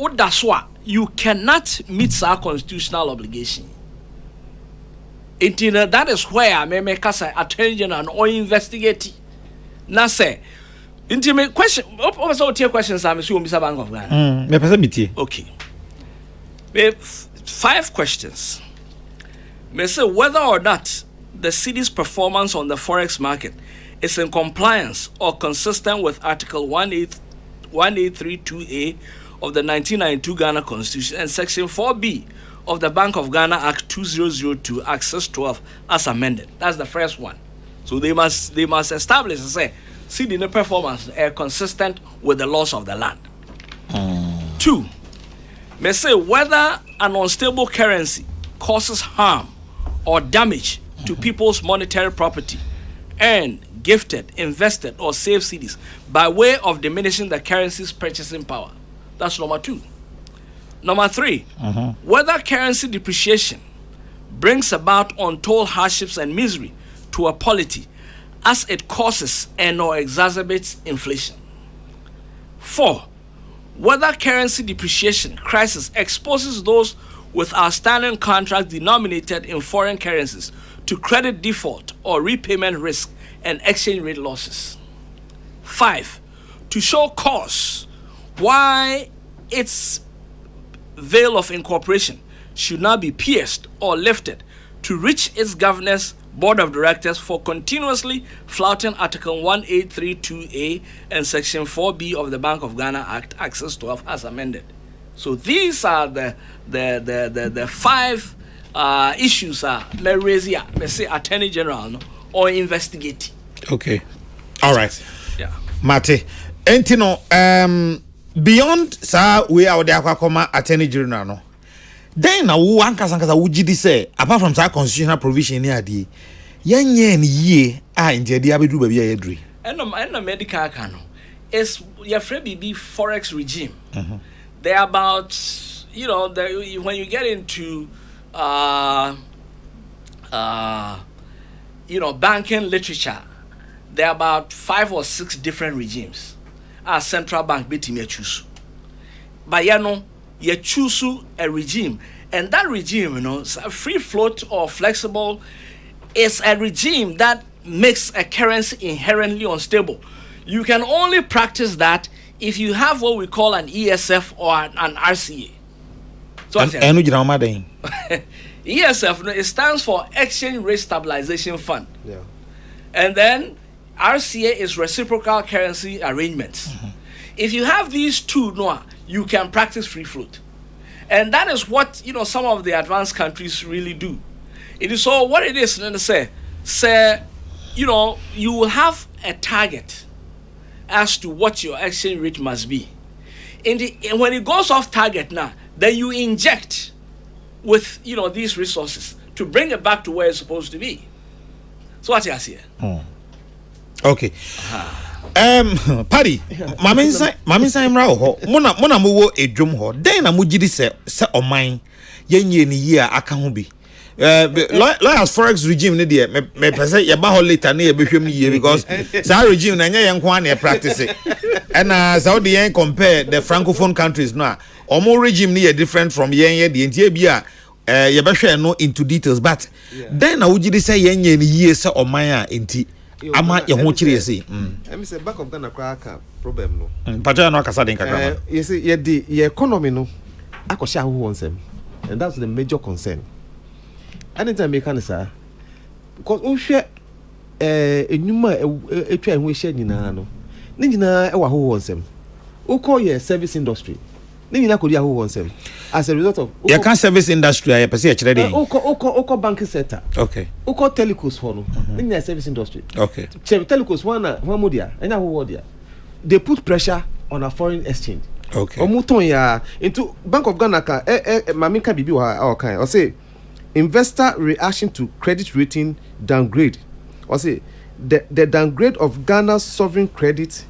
you cannot meet our constitutional obligation. That is where I may make us Attorney General or investigate. Now say, intimate question. Also, your questions. I'm assuming Mr. Bank of Ghana. Okay. We have 5 questions. May say whether or not the city's performance on the forex market is in compliance or consistent with Article 1A32A of the 1992 Ghana Constitution and Section 4B of the Bank of Ghana Act 2002 Access 12 as amended. That's the first one. So they must establish and say, see the performance consistent with the laws of the land. 2, may say whether an unstable currency causes harm or damage to people's monetary property, earned, gifted, invested, or saved cedis by way of diminishing the currency's purchasing power. That's number 2. Number 3, whether currency depreciation brings about untold hardships and misery to a polity as it causes and or exacerbates inflation. 4, whether currency depreciation crisis exposes those with outstanding contracts denominated in foreign currencies to credit default or repayment risk and exchange rate losses. 5, to show cause why its veil of incorporation should not be pierced or lifted to reach its governor's board of directors for continuously flouting Article 1A32A and Section 4B of the Bank of Ghana Act, Access 12 as amended. So these are the 5 issues may raise here, may say Attorney General or investigate. Okay. All right. Yeah. Mate. Entino, beyond sa we are there akoma Attorney General no. Then na wo ankasa wugidi say apart from that constitutional provision ni ade yenye ni ye a intedi abedu ba bia yedri. And medical cano is your friend BB forex regime. They're about when you get into banking literature, there are about 5 or 6 different regimes. Our central bank betimi choose. But you choose a regime, and that regime, free float or flexible, is a regime that makes a currency inherently unstable. You can only practice that if you have what we call an ESF or an RCA. So ESF, it stands for Exchange Rate Stabilization Fund. Yeah. And then RCA is reciprocal currency arrangements. If you have these two, you can practice free float. And that is what, some of the advanced countries really do. It is all what it is, say, you will have a target as to what your exchange rate must be. When it goes off target now, then you inject with, these resources to bring it back to where it's supposed to be. So what you see? Okay. Paddy, mami sai mra ho. Mona mo wo edwom ho. Den na mo gidi se oman yenye ni yi a aka ho bi. Lawyers forex regime ne de me pese ye ba ho later na ye behwem yi because that regime na nya ye nko an e practice. And Saudi yen compare the francophone countries no a omo regime ni ye different from yen ye de ntie bi a ye behwe no into details but den na wo gidi se yenye ni yi se oman a enti ama ye ho kire say me say back of Ghana crack problem no paja no akasa den kakra you see ye economy no akosha ho wonsem and that's the major concern. Anytime we can say because we share enuma etwa ho share nyina no ni nyina e wa ho wonsem we call your service industry ni nyina ko dia ho wonsem as a result of you can service industry ya pese e kire dey oko banking sector okay oko telecos for no ni nyina service industry okay telecos one mo dia enya ho wo dia they put pressure on a foreign exchange okay omuton ya into Bank of Ghana ka mami ka bibi wa kan o say investor reaction to credit rating downgrade. Or say the downgrade of Ghana's sovereign credit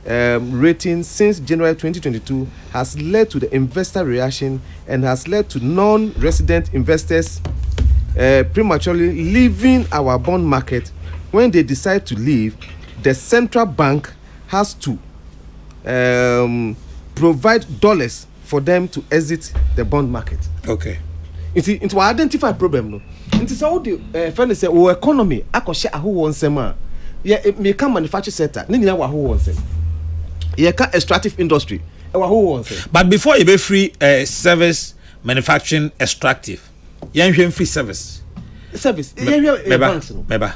rating since January 2022 has led to the investor reaction and has led to non-resident investors prematurely leaving our bond market. When they decide to leave, the central bank has to provide dollars for them to exit the bond market. Okay. Into identify problem no. Into so the friend say o economy akoshe aho wonsem a ye make manufacture sector ni nyina wa ho wonsem. Ye ka extractive industry e wa ho wonsem. But before you be free service manufacturing extractive. Yen hwe free service. Service. Ye banks no. Meba.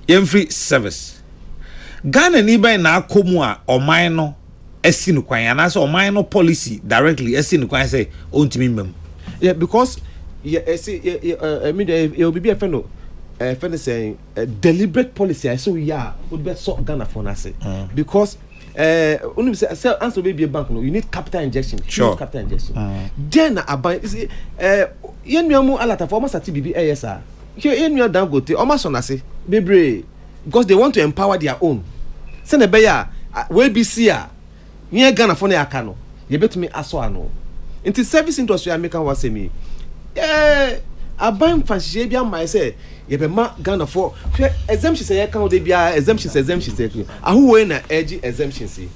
Yen free service. Ghana ni ba na akomu a oman no esi no kwan ana so oman no policy directly esi no kwan say ontimi mbam. Yeah, because I mean, it will be a fellow saying deliberate policy. I saw would be so Ghana for us because only say answer be a bank. No, you need capital injection. Sure, capital injection. Then I buy is yen me amu alata for almost at BB ASR. Here yen me down go to almost on say bebre because they want to empower their own. Send a beya we be see near Ghana for ne akano. You bet me aso ano. Into service industry I make an was me. I buy fancy bia my say ye be ma Ghana for exemption say can dey bia exemption say ahu we na edge exemption say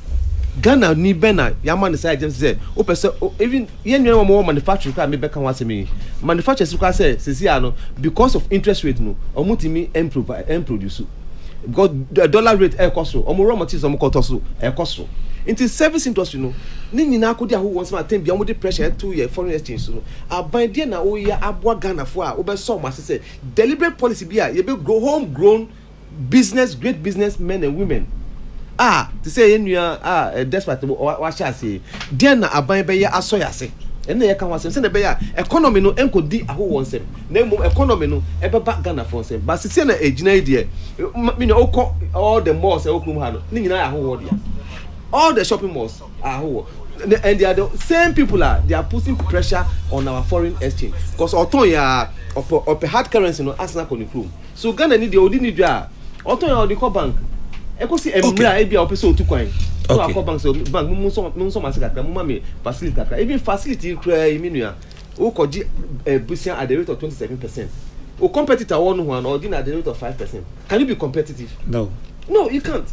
Ghana ni be na yaman say exemption say o person even ye nwa mo manufacturing ka me be kan was me manufacturers ka say ano because of interest rate no omutimi produce because the dollar rate e cost so omo raw materials omo cost so e cost so into service industry no ni nyina akodi aho won some atem bia mo de pressure to your foreign exchange so no aban de na o ya aboa Ghana for a obe so ma say deliberate policy bia ye be grow homegrown great business men and women to say enua despite wa sha say de na aban be ya aso ya se ene ye kan wasem se ne be ya economy no enkodi aho won sem na emu economy no e be ba Ghana for sem but se na ejina ide me no all the malls e okrum ha no ni nyina aho wo dia all the shopping malls are who and they are the same people they are putting pressure on our foreign exchange because oton ya of hard currency no asna konifrum so Ghana need the odi need ya oton ya odi ko bank e ko si emra e bia opeso otu kwan so akọ bank so bank mun so masika mun ma me facility kaka even facility kra iminu ya o ko ji busian at the rate of 27%. O competitor one or at the rate of 5%. Can you be competitive? No, you can't.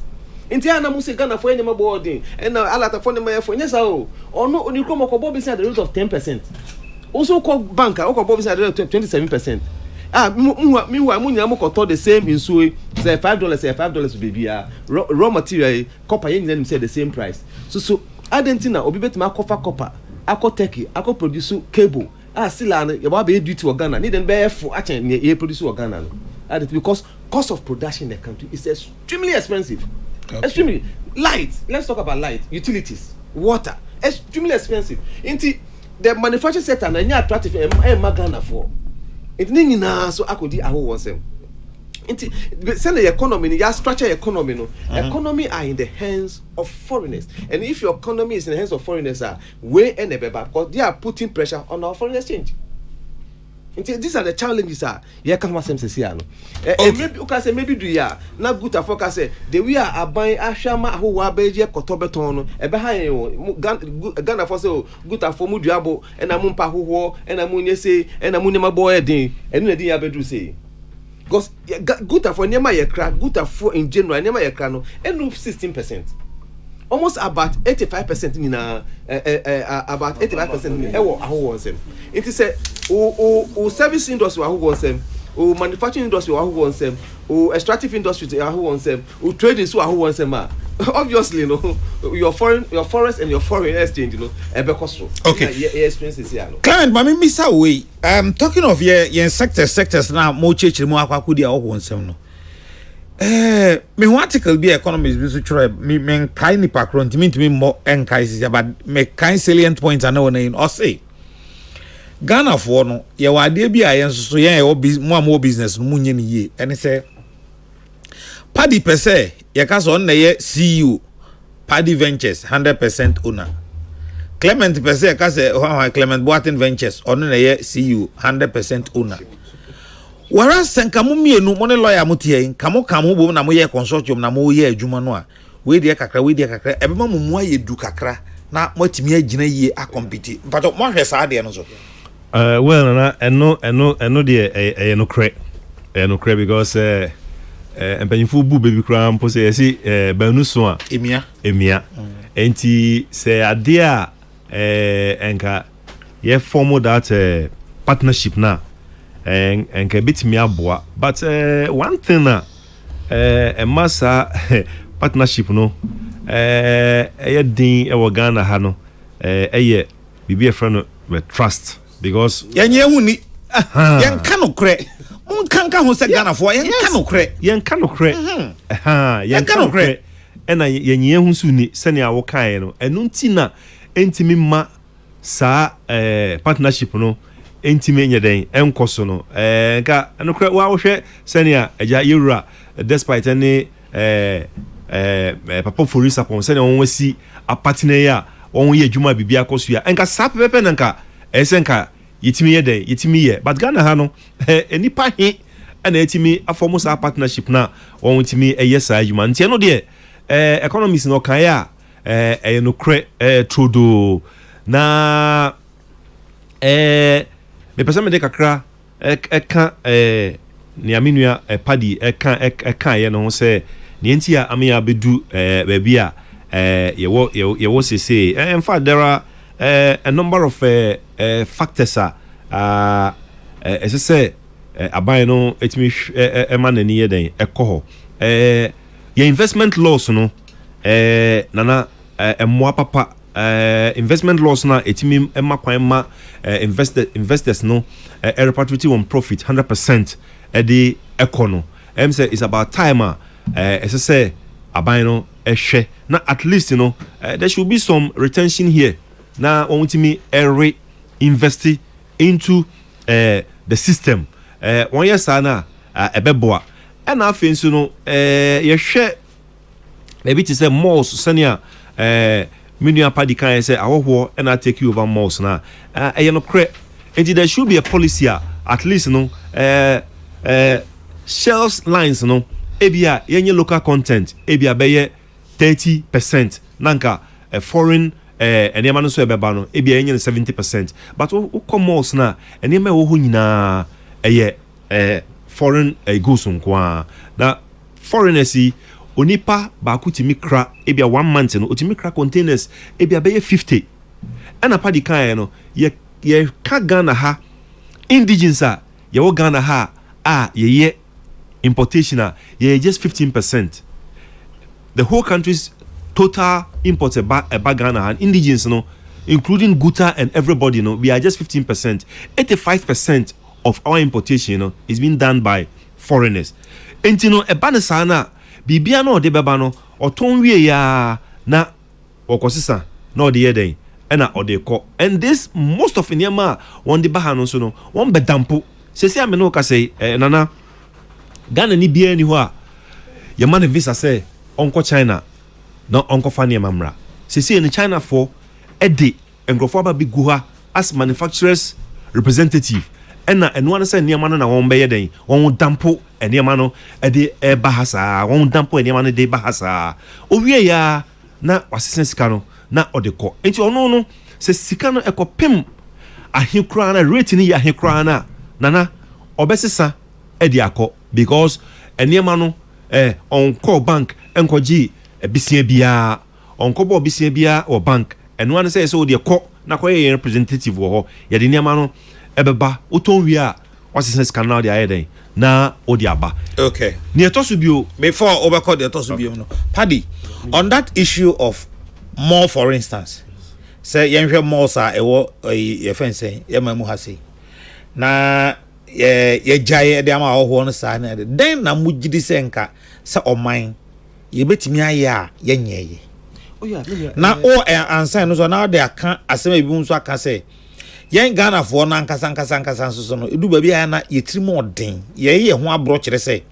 Inti ana musi Ghana for any boarding and alata for them for yes or no only come at the rate of 10%. Also call banker or at the rate of 27%. meanwhile munya mo koto the same in so say $5 baby raw material copper yen say the same price so adentina obi betima akofa copper akọ turkey akọ produce cable still you ba be duty to Ghana need dem be for achen ye produce to Ghana no because cost of production in the country is extremely expensive. Okay. Extremely light. Let's talk about light, utilities, water, extremely expensive. Into the manufacturing sector na nya attractive Ghana for it ni na so akodi aho wonsem nti send the economy ya structure economy no economy are in the hands of foreigners, and if your economy is in the hands of foreigners way and beba because they are putting pressure on our foreign exchange. Nti these are the challenges ya kan wasem sesi ano maybe you can say maybe do ya na good afọ say the we are aban ahwama ahowa abeje kotobeton no ebe ha Ghana for say good afọ mu duabo na mu mpa hoho na mu nyese na mu nyema boy edin enu na din ya bedru say because good afọ nyema ye kra good afọ in general nyema ye kra no enu 16%. Almost about 85% nina about 85% ewo aho wonsem it is o service industry aho wonsem o manufacturing industry aho wonsem o extractive industry aho wonsem o trading so aho wonsem obviously no your forest and your foreign exchange ebe cost. Okay, your experiences here no client mami misa we talking of your sectors na mo chechire mo akwakudi aho wonsem no me one article be economists be so try me kind ni background to me more enkai but me kind salient points ana wona in or say Ghana for no ye wade bi ayen so ye mo business no munye ni ye ene say Paddy per se ye ka so na ye CEO Paddy Ventures 100% owner Clement per se ka say Clement Boatin Ventures ono na ye CEO 100% owner. Whereas senkamu mienu mo ne lawyer mutie kamo bo na mo ye consortium na mo ye adwuma no a we de kakra ebema mo mu ayedu kakra na mo atimi agina yie a compete but mo hwe sa de no so well na eno de no cre because empanyifu bu baby kra mpo se yesi banu so a emia enti se ade a enka ye form that partnership na and can bit me aboa but one thing a massa partnership no din e Ghana ha no eye bibi e friend with trust because yenye huni yen ka no kre un kanka ho se Ghana fo yen ka no kre yen ka no kre ena yenye hu su ni se ne awo kan no enu ntina entimi ma sa partnership no entime nyeden enkoso no nka enokra wa wo hwe senia eja yewura despite any papa for resapon senia won wasi apatine ya won ye adwuma bibia akoso ya enka sa pepe nka esenka yetimi yeden yetimi ye but Ghana ha no enipa he na etimi afomo sa partnership na won timi eyesa adwuma ntie no de economics no kan ya enokre trodo na me pesa me de kakra eka ni aminua Paddy eka ye no se ni enti a amia bedu baby a ye wo say in fact there are a number of factors as I say abai no etimi emanani ye den ekoho ye investment laws no nana emwa papa investment loss na etimi emma kwan ma investors no repatriate on profit 100% the econo say it's about time as I say aban no ehwe na at least there should be some retention here na won't invest into the system one year sana ebeboa and afin so no ye hwe maybe to say malls senior Minua Paddy can say awo and I take you over malls na no cre and there should be a policy at least shelves lines ebia yenye local content ebia beye 30% nanka foreign enema no so ebeba no ebia yenye 70% but wo malls na enema wo ho nyina foreign goods nko na foreigners onipa ba kutimi kra ebia 1 month no otimi kra containers ebia be 50 ana Paddy kan no ye ka Ghana ha indigenous ye wo Ghana ha ye importation ye just 15%. The whole country's total imports about Ghana and indigenous, including Guta and everybody, we are just 15%. 85% of our importation, is being done by foreigners. And ebanesana, bibiano de bebano, or tonwe ya na okosisa, no the day, and or de ko. And this most of Inyama, one de bahano sono, one bedampo. Se amenoka say, nana, Ghana ni bia anywhere. Your man visa say, Uncle China, no Uncle Fanny Mamra. Se in China for a day, and Grofaba Big Guha as manufacturers representative. And one say near man and one bay day, one dampo and near mano a day e bahasa, one dampo and near man a day bahasa. Ovia ya na assistant scano, na odeko. Ain't you no, says Sicano eco pim a hicrana rating ya hicrana, nana, obesisa ediaco, because a near mano on call bank, Uncle G, a BCBA, on Cobo BCBA or bank, and one says so dear co, na quite representative or Yadinia mano. Ebeba utonwia wasese canal dia eden na odiaba. Okay. Near Tosubio Before overcall the Tosubio no. Paddy, on that issue of more, for instance, say yenhwe more sa ewo ye fen say ye mamu ha say na ye jaye de ama ho no sa na de den na mugidi senka sa oman ye betimi aye a ye nyeye. Oh yeah, na o ansan no so na de aka asema bi nso aka say yen Ghana for na nkasa so no edu ba bia na yetrim odin ye ho abro kire say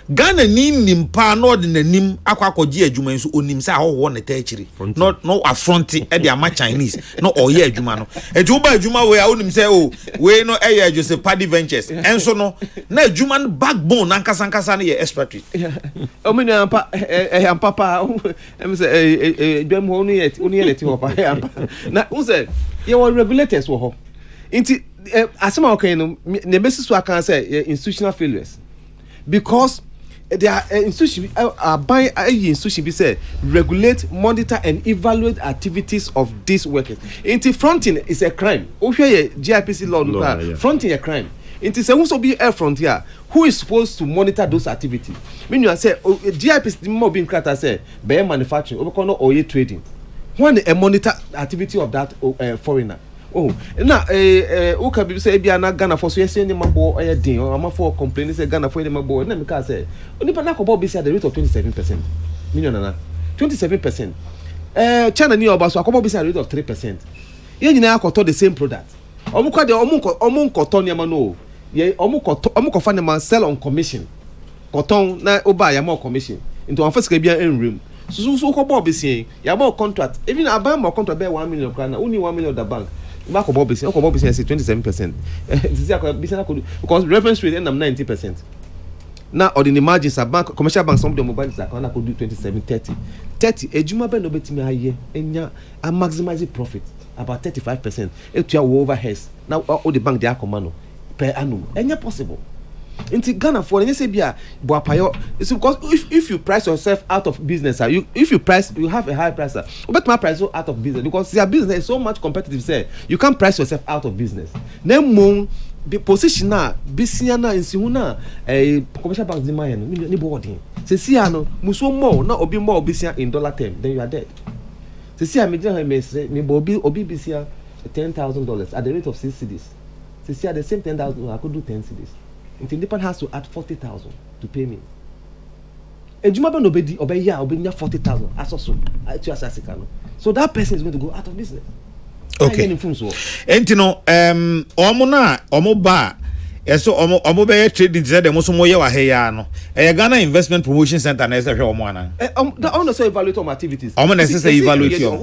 Ghana ni nimpa no de nanim akwakoji adwuma nso onim say ahoho na ta akiri no affront e de ama Chinese no oye adwuma no adwuma we a onim say o we no eye Joseph Paddy Ventures enso no na adwuma no backbone nkasa no ye expatriate o me no ampa ampa pa em say dwam ho no ye leti ho pa na un say you are regulators wo ho inti asema okay no ne besiso aka say institutional failures because there are institutions by institution be say regulate, monitor and evaluate activities of these workers. Inti fronting is a crime. Okay, GIPC law yeah. Fronting a crime. Inti say who so be a frontier who is supposed to monitor those activities. Mean you say GIPC more being crata say by manufacturing or no oil trading. When a monitor activity of that foreigner. Oh, na uka bi say bia na Ghana for so yes any mabo eh din o am for complain say Ghana for any mabo na me ka say onipa na ko bi say at the rate of 27%. Million na 27%. China ni oba so akobo bi say at the rate of 3%. Ye nyina akoto the same product. Omu kwa de omu nkoto ni ama no. Ye omu ko fa ne man sell on commission. Koton na oba ya ma commission. Into an first bia en room. So ko bo bi say ya ba contract. Even aban mo contract be 1 million kana, only 1 million the bank. Back of Bobby, say 27%. Because reference rate end up 90%. Now, or the margins are bank commercial banks, some of the mobile account could do 27, 30. 30, a Juma Ben obetime a year, and a maximizing profit about 35%. It's your overheads. Now, all the bank they are commando per annum, and you're possible. Into Ghana for any say bia boapayo it's because if you price yourself out of business if you have a high price but my price out of business because your business is so much competitive say you can't price yourself out of business then the position na bisia na insihu na commercial banks demand ni boarding say sia no muso more na obi more bisia in dollar term then you are dead say sia me say me obi bisia $10,000 at the rate of 6 cedis say sia the same 10,000 I could do 10 cedis. Independent has to add 40,000 to pay me. Ejuma ben obey 40,000 as also to asasika. So that person is going to go out of business. Okay. Entino omo ba eso omo be trading say dem so moye wa he ya no. Ghana Investment Promotion Center na say hwe omo ana. The owner say evaluate my activities. Omo na say evaluate your.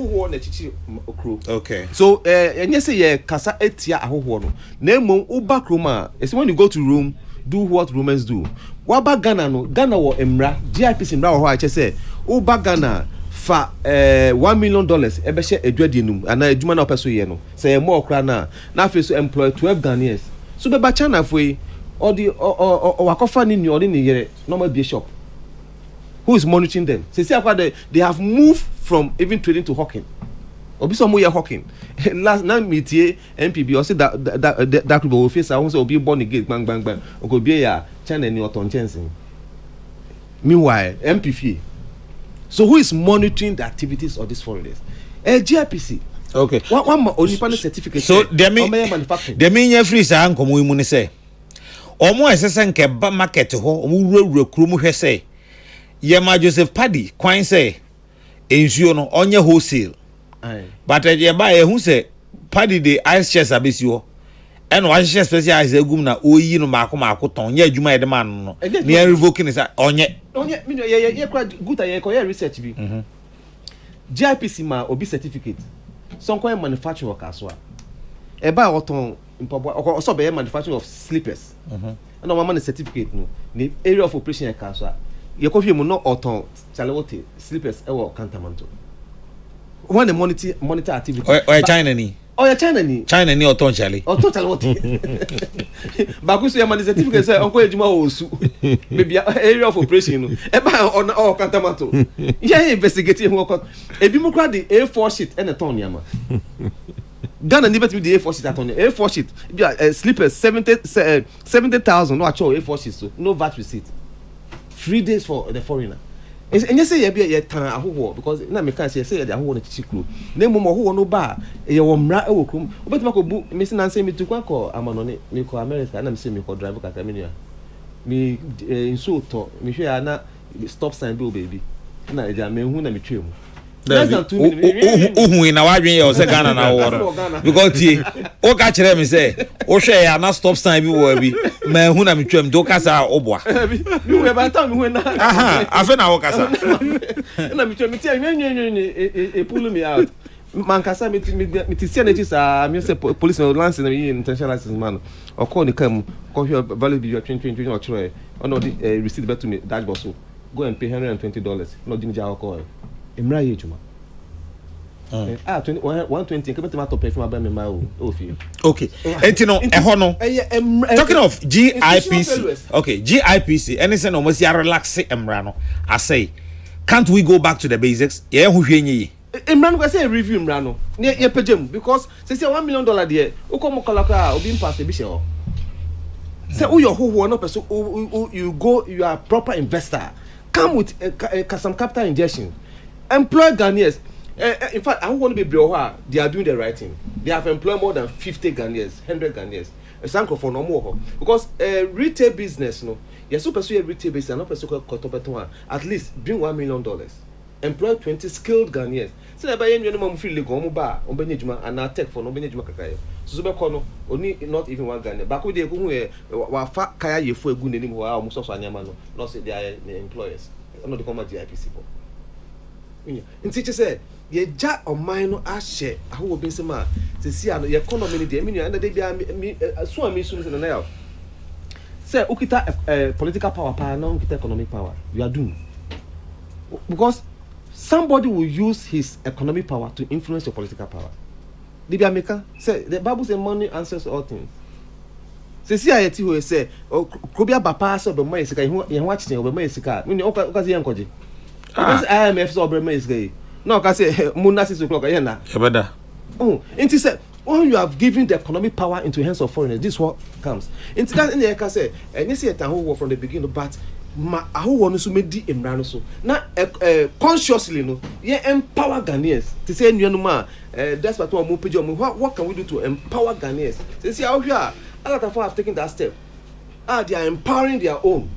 Okay. So enye say ye kasa etia ahoho no. Na emom uba kroma, when you go to room do what Romans do. Waba Ghana no, Ghana wo emra, GIPC emra wo ho ache say uba Ghana fa $1 million ebe she edwade num ana edwuma na opeso ye no. Say more okra na fe so employ 12 Ghanaians. So be ba China foi or the wakofa ni or ni yere normal bishop. Who is monitoring them? Say they have moved from even trading to hawking. obi so mo ye hawking last na metie MPB o say that could be face I say obi born again bang bang bang o go be ya China ni oton chance. Meanwhile MPF. So who is monitoring the activities of these foreigners? GIPC. Okay. One only panel certificate. So they mean free sa nkomo imu ni say. Omo esese nke ba market ho omo wurawura kuro hwe say. Yema Joseph Paddy kwan say ensuo no onye wholesale. But ye ba ye hu say Paddy the ice chest abesi ho. And wa share special ice egum na oyi no maako ton ye adwuma ye de man no. Ne revoking is onye me ye good ye ko ye research bi. GIPC ma obi certificate. Some kind manufacturer workers wa. E ba oton impobo so be manufacturing of slippers. And no man certificate no. The area of operation e ka so a. Ye ko hwe mu no oton chalewote slippers e wo Kantamanto. When the monitor activity. Or China ni. Oh yeah, China ni oton chale. Oton chalewote. Bakusu ye man certificate say onko ejuma osu. Maybe area of operation no. E ba on Kantamanto. Yeah, investigating who got. Ebi mo kra the A4 sheet and a ton yama. Ghana never to be the A4 sheet at on A4 sheet. Slippers 70,000 no actual A4 sheet so no VAT receipt. 3 days for the foreigner. And you say you be a tan ahuho because na me can say the ahuho na chichiklo. Na mo ahuho no ba e wo mra e wo krum. Obetima ko bu me say na say me tu kwa ko amanone me ko America na me say me ko drive kakra me nua. Me inso to me hwe na stop sign do baby. Na eja me hu na me twem. Less than 2 minutes. Uhu na wadwen ye o se Ghana na wo. Because tie o ka kire me say o hwe ya na stop sign bi wo bi. Ma hu na me twem do kasa oboa. Me we ba ta me hu na. Aha, afa na wo kasa. Na me twem me tie e pull me out. Man kasa me see energy sa me say police no lance na me intentional license man. O call ni kam ko hwe value bi 20 or try. On the receipt back to me dashboard so go and pay $120. No didn't ja call. Emra ye juma. 120 come to pay from me my ofi. Okay. Entino eho no. Talking of GIPC. Okay, GIPC anything almost ya relax emra no. I say can't we go back to the basics? Yeah, hu hwe nyi. Emra no say review emra no. Ye pagem because say $1 million there. O come kalaka obi pass e bi she ho. Say who your who no person you go you are a proper investor. Come with some capital injection. Employ Ghanaians. In fact, I don't want to be brave. They are doing the right thing. They have employed more than 50 Ghanaians, 100 Ghanaians. It's thankful for no more because retail business, no. You're so pursue retail business, not pursue at least bring $1 million. Employ 20 skilled Ghanaians. So that by any minimum free legal, bar, and I take for no benejuma kakaya. So Zubekono only not even one Ghanaian. Back with the who fat kaya ye for a good name who are almost also anyamano. Not say they are the employers. Not the common GIPC. And teacher said, ye jack or mine no share. I will be some man to see your economy, the meaning, and they be so me soon in the nail. Say, Ukita political power, no economic power. You are doomed. Because somebody will use his economic power to influence your political power. The America say the Bible says money answers all things. Say see I who say, oh, Kobia Bapa so be money sika, you watch thing be money sika. Me no ka say yankoje. Because IMF so be money sika. No ka say Muna 6 o'clock here na. Ebeda. Oh, into say when you have given the economic power into the hands of foreigners, this what comes. Into that in the can say, and you see it who from the beginning, but ma who want to make the embrano so now consciously no ye empower Ghanaians to say no ma that's what we page what can we do to empower Ghanaians they see how here a lot of them have taken that step they are empowering their own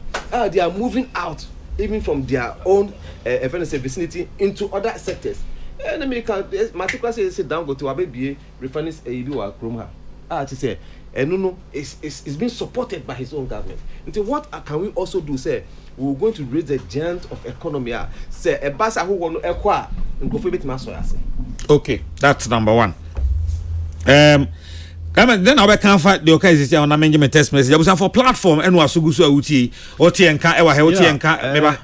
they are moving out even from their own vicinity into other sectors and America particular say down go to Abebe refinery you are Chroma to say no, it's being supported by his own government. Until what can we also do? Say we're going to raise the giant of economy. Say a basa who want to acquire and go for bit maso. Okay, that's number one. Come then I can fight the occasion on a management test message. I was for platform and was so good so uti oti enka ewa he oti enka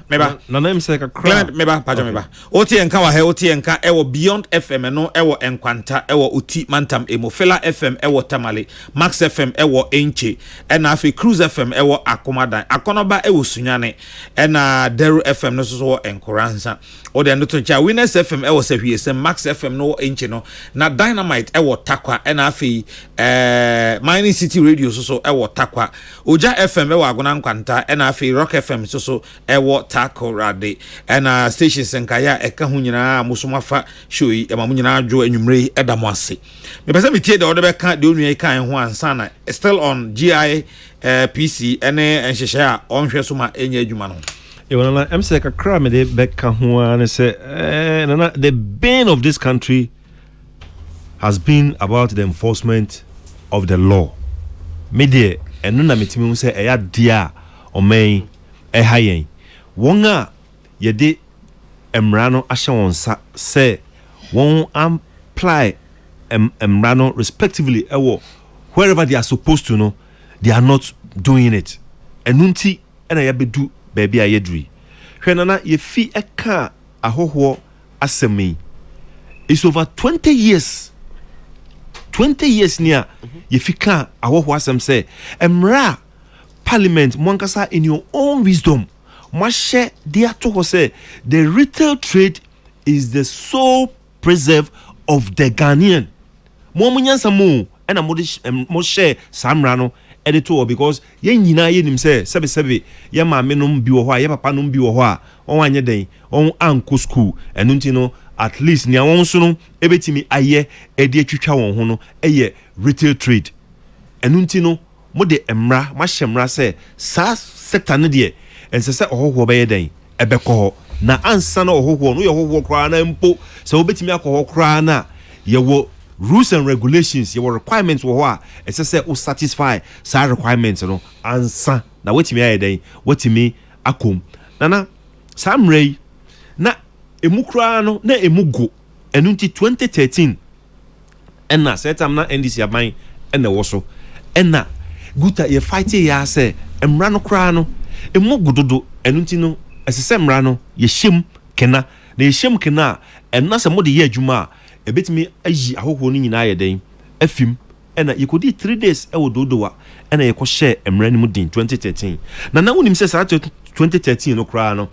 meba na name say ka crowd meba paja meba oti enka wa he oti enka ewo beyond FM no ewo enkwanta ewo uti mantam emofela FM ewo tamale max FM ewo enche and afi cruise FM ewo akomadan akonoba ewo sunyane and deru FM no so enkoransa o de no to cha winners FM ewo sehwiese max FM no enche no na dynamite ewo takwa and afi mining city radio so ewo takwa oja FM ewo agona nkwanta and afi rock FM so ewo takorade and stations nkaya eka hu nyina musomafa show yi ema mu nyina adwo anwumre edamo ase me pese metie de odebe ka de onua kan ho ansa na still on GI PC ene enhyehyɛ a onhwɛ so ma enya adwuma no Nana, I'm saying a crime de beka ho and say Nana, the bane of this country has been about the enforcement of the law. Media and nuna mitimi say eya dia o main hayen. Wonga yede emrano asha wonsa say won apply emrano respectively ewo wherever they are supposed to know they are not doing it. Enunti ena yabedu baby ayedri. Hwenana ye fi eka ahoho asemi. It's over 20 years. 20 years near ye fika ahoho asem say emra parliament mwankasa in your own wisdom. Mwashe dia to say the retail trade is the sole preserve of the Ghanaian. Mwamunyansa mu ena mo share samrano editor because ye nyina ye nim say sebe ye maame no bi wo ho a ye papa no bi wo ho a on anye den on anko school enu nti no at least nia won so no ebetimi aye edi atwitwa won ho no eye retail trade enu nti no mo de emra ma hyemra say sa sector ne de ense se ohoho be ye den ebekọ na ansa na ohoho no ye ohoho kra na mpo se obetimi akọ kra na ye wo rules and regulations your requirements wo it say o satisfy sa requirements no ansa na wetimi ayeden wetimi akom nana samrei na emukra no na emugo enunti 2013 enna setam na NDC aban enna woso enna guta ye fight ya say emra no kra no emugo dodo enunti no esese emra no ye hyem kena na ye hyem kena enna se mo de ye adwuma ebetimi ayi ahoho ni nyina ayeden afim ena yekodi 3 days e wododowa ena yekọ share emra ni mu din 2013 na wonim se sa 2013 no kra no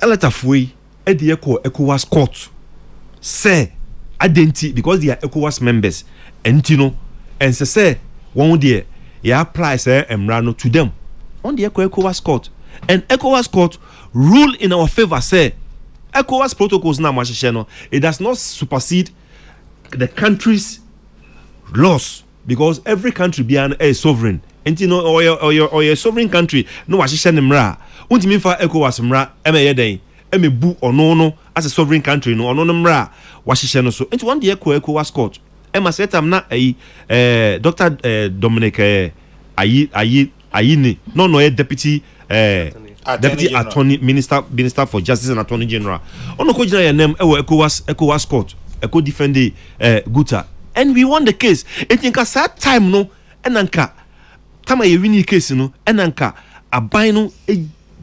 eletafuei e de yekọ ECOWAS court say identity because they are ECOWAS members enti no ense say won de ya apply say emra no to them on the ECOWAS court and ECOWAS court rule in our favor say ECOWAS protocols na no it does not supersede the country's laws because every country be an sovereign and you know or your sovereign country no wahye mra untimi fa ECOWAS mra emeye den emebu ono as a sovereign country no ono mra wahye no so into one the ECOWAS court ema setam na Dr. Dominic ayini no deputy Deputy Attorney Minister for Justice and Attorney General. Ono ko jina ya name ECOWAS court. Eko defend Guta. And we won the case. It think sad time no enanka tama ye win case no enanka aban no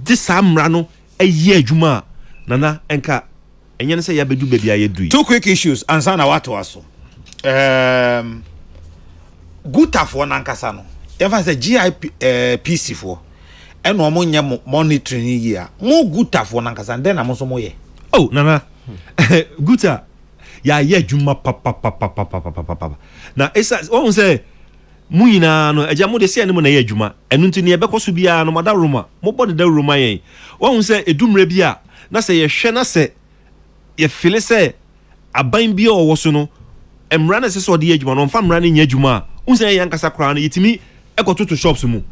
disamra no ye adwuma nana enka enye ne say ya bedu baby ayedu. Two quick issues ansa na wato aso. Guta for nankasa no. Ever say GIPC for eno omo nya monitoring year mo guta for nankasa den na mo so mo ye oh nana guta ya ye dwuma papa na esa won say mu nyina no eja mo de se ene mo na ye dwuma enu nti ne bekoso bia no mada roma mo bode da roma yen won say edumre bia na say ye hwe na say ye feel say aban bia o woso no emra na se so de ye dwuma no mfa mra na nya dwuma won say yankasa kra no yetimi ekototo shops mu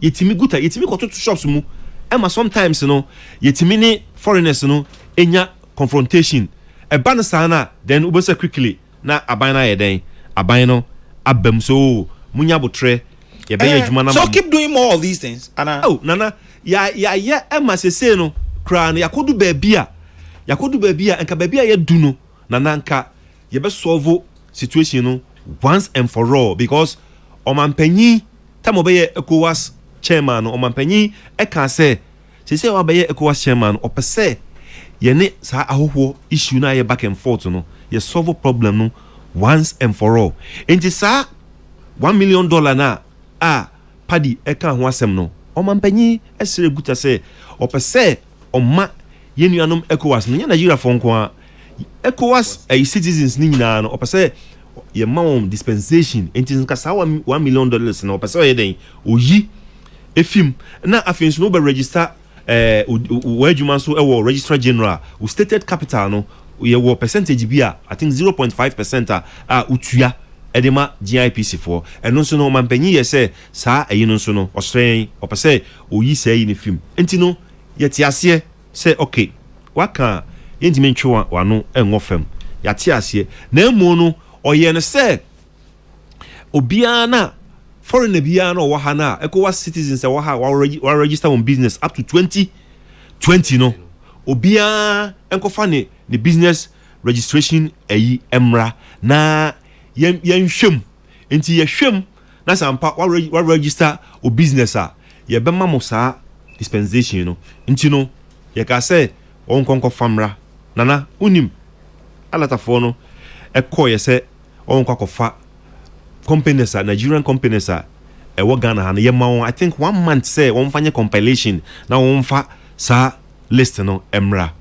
yetimi guta yetimi koto to shops mu ema sometimes no yetimi ni foreigners no enya confrontation e ban sana then ubese quickly na aban na yeden aban no abam so munya botre ye be adwuma na so keep doing more of these things ana oh nana ya ema sese no kra no yakodu baabia enka baabia ye du no nana nka ye be solve situation no once and for all because Omampenyi time obeye ECOWAS chairman Omampenyi eka say obeye ECOWAS chairman opese yene sa ahoho issue na ye back and forth no ye solve problem no once and for all enti sa $1 million na padi eka ho asem no Omampenyi esere guta say opese oma yenuanom ECOWAS no Nigeria for nko ECOWAS citizens ni nyina no opese ye mawon dispensation enti nka sa $1 million na opese ye den oyi efim na afin no be register wajuma so registrar general we stated capital no ye wo percentage bi I think 0.5% utua edema GIPC for eno so no mampanyi ye say sa no so no osren opese oyi say ni film enti no ye ti ase say okay waka yentimi ntwe wano enwo fam ya ti ase na emu no oye no say obia na foreigner bia na wo ha na ECOWAS citizens wo ha wa register on business up to 2020 no obia enkofa ne business registration emra na yen hwem enti ye hwem na sampa wa register o business ye be ma mo sa dispensation no enti no ye ka say onkonko famra nana unim alatafo no ye say onkonko fa companies Nigerian companies ewo Ghana ha ye ma I think 1 month say won fanye compilation na won fa sa list no emra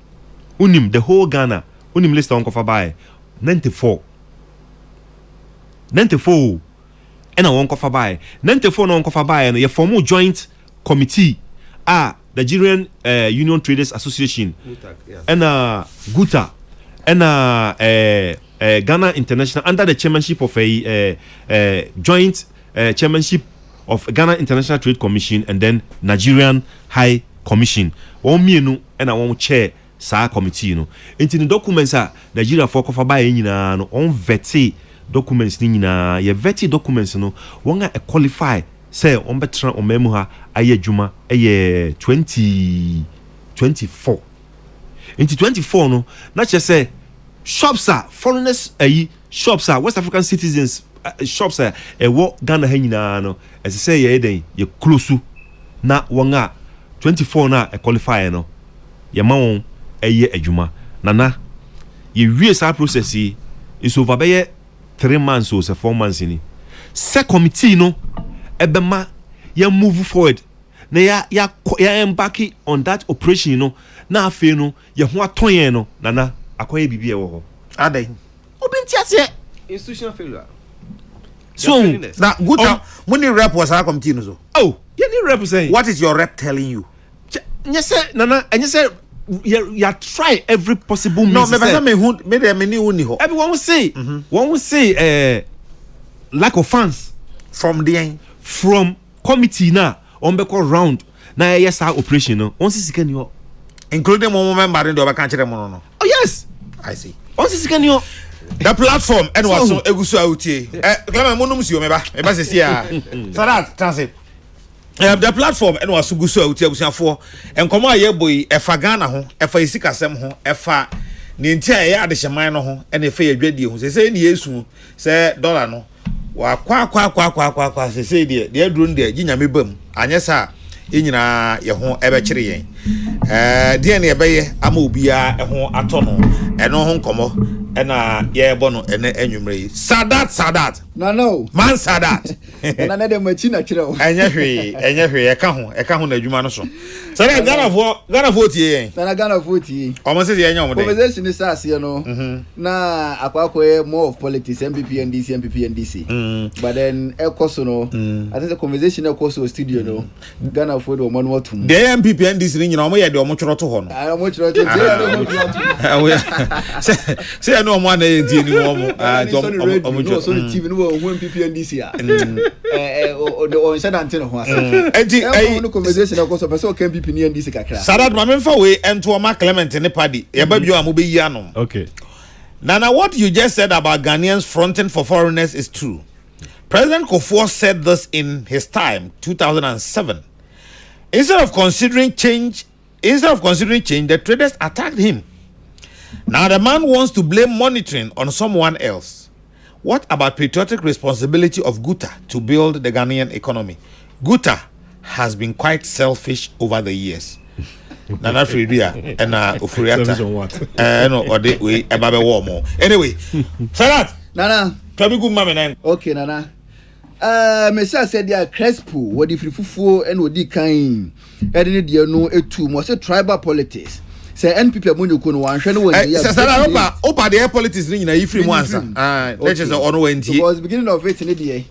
unim the whole Ghana unim list on kofa by 94 ena won kofa by 94 no won kofa by no ye form joint committee Nigerian Union Traders Association and Guta and Ghana International under the chairmanship of a joint chairmanship of Ghana International Trade Commission and then Nigerian High Commission. One mienu and one chair sa committee no. Into the documents Nigeria for kofa ba nyina no on veti documents ni nyina ye veti documents no one a qualify say on betra on memu ha aye djuma 2024. Into 24 no na che say shops foreigners shops West African citizens shops wo Ghana ha nyina no as say ye den ye close na wonga 24 na qualify no ye ma won adwuma nana ye wie sa process is over by 3 months or 4 months ni se committee no ebema ye move forward na ya embark on that operation no na afi no ye ho aton no nana akoye bibie wo ho adai obinti ase institutional failure so na good money rep was our committee no so you need rep saying what is your rep telling you yes nana and you say you try every possible means. No, me everyone will say one will say lack of funds from committee na on be call round na yes our operation no on see can you including one member in the country no. Oh yes, I see. On see can you the platform and was so egusu autie klama monum si o meba se sia so that transit the platform and was gusu autie abusiafo enkomo aye boy efa Ghana ho efa isikasem ho efa ne ntia ye adehyeman no ho ene efa yadwadie ho se ne yesu se dollar no wa kwa se de aduru de ginyame bam anyesa enyina ye ho ebekire yen de ne ebeye ama obia ho atono eno ho nkomo ena ye bono ene enwumre Sadat no man Sadat na na de machi na kire o enye hwe eka ho na adwuma no so Sadat Ghana vote yen na Ghana vote yen omo se ye nya omo de conversation is ase no na akwakoye more of politics MPP NDC but then ekoso no I think the conversation ekoso studio no Ghana vote o monwo tum the MPP NDC ni nyina omo ye de omo tworo to ho no omo tworo to say no omo na enti ni omo omo so the TV no wo MPP NDC o on said antino ho ase enti no conversation ekoso person can MPP ni NDC kakra Sadat ma memfa we ento o ma Clement ne party ye ba bio am be yi anom. Okay. Nana, what you just said about Ghanaians fronting for foreigners is true. President Kesseh said this in his time, 2007. Instead of considering change, the traders attacked him. Now the man wants to blame monitoring on someone else. What about patriotic responsibility of Guta to build the Ghanaian economy? Guta has been quite selfish over the years. Nana Fridia and Ufuriata. No, or the way about a war more. Anyway, Sarat Nana, Trabi good mama. Okay, Nana. Mesa said ya Crespo, what if you fufu and what di kind? Edini dia no etu mo say tribal politics. Say NPP amunyo ko no wan hwe no wan ya. Sasa opa the politics ni na ifri mu ansa. Let's just ono wentie. Because beginning of it ni dey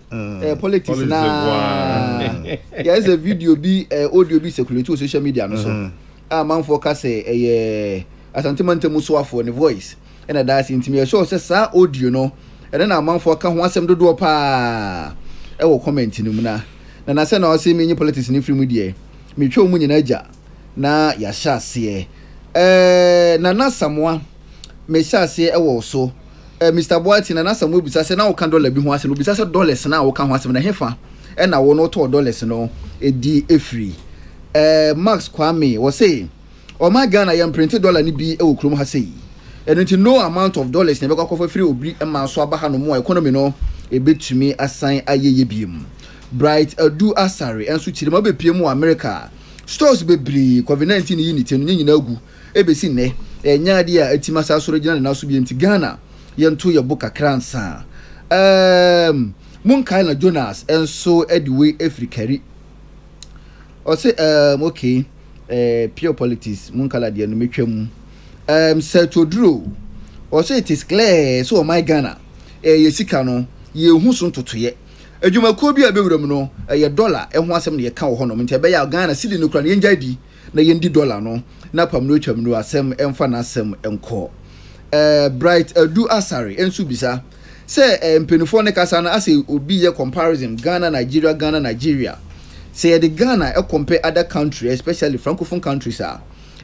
politics na. There is a video bi audio bi circulate on social media no so. Man for ka say asantiment mu so afo ne voice. And that's intimi show say sa audio no. And then man for ka ho asem dodo pa. E wo comment ni mu na. Na say na o say me politics ni ifri mu dey. Me twa mu nyina agya na ya sha ase Nana Samoa me sha se ewo so Mr. Boati Nana Samoa bisa se na wo kan dollar bi ho ase no bisa se dollars na wo kan ho ase na hefa na wo no to dollars no edi efri Max Kwame wo say o ma Ghana yam print dollar ni bi ewo krom ha sei and no amount of dollars na be kwakọ free obri ma so aba ha no mo economy no ebetumi asan ayeye biem Bright Adu Asare enso chirima be pie mu America stores bebri COVID-19 unity no nyina agu ebesi ne nyaade a atimasa soro gina na so bi enti Ghana yento ye boka kransa Munkai na Jonas enso edwe Afrikari o say okay pure politics munkala de no metwam Setodro o say it is clear so my Ghana yesika no ye hu so ntotoye adwumakuo bi abewuram no ye dollar ho asem ne ye ka wo ho no nti be ya Ghana sidi no kura ne yenja di na yendi dollar no na pam no twam no asem emfa na asem enko Bright Adu Asare ensu bisa say mpenufo ne kasa na ase obi ye comparison Ghana Nigeria say the Ghana compare other countries especially francophone countries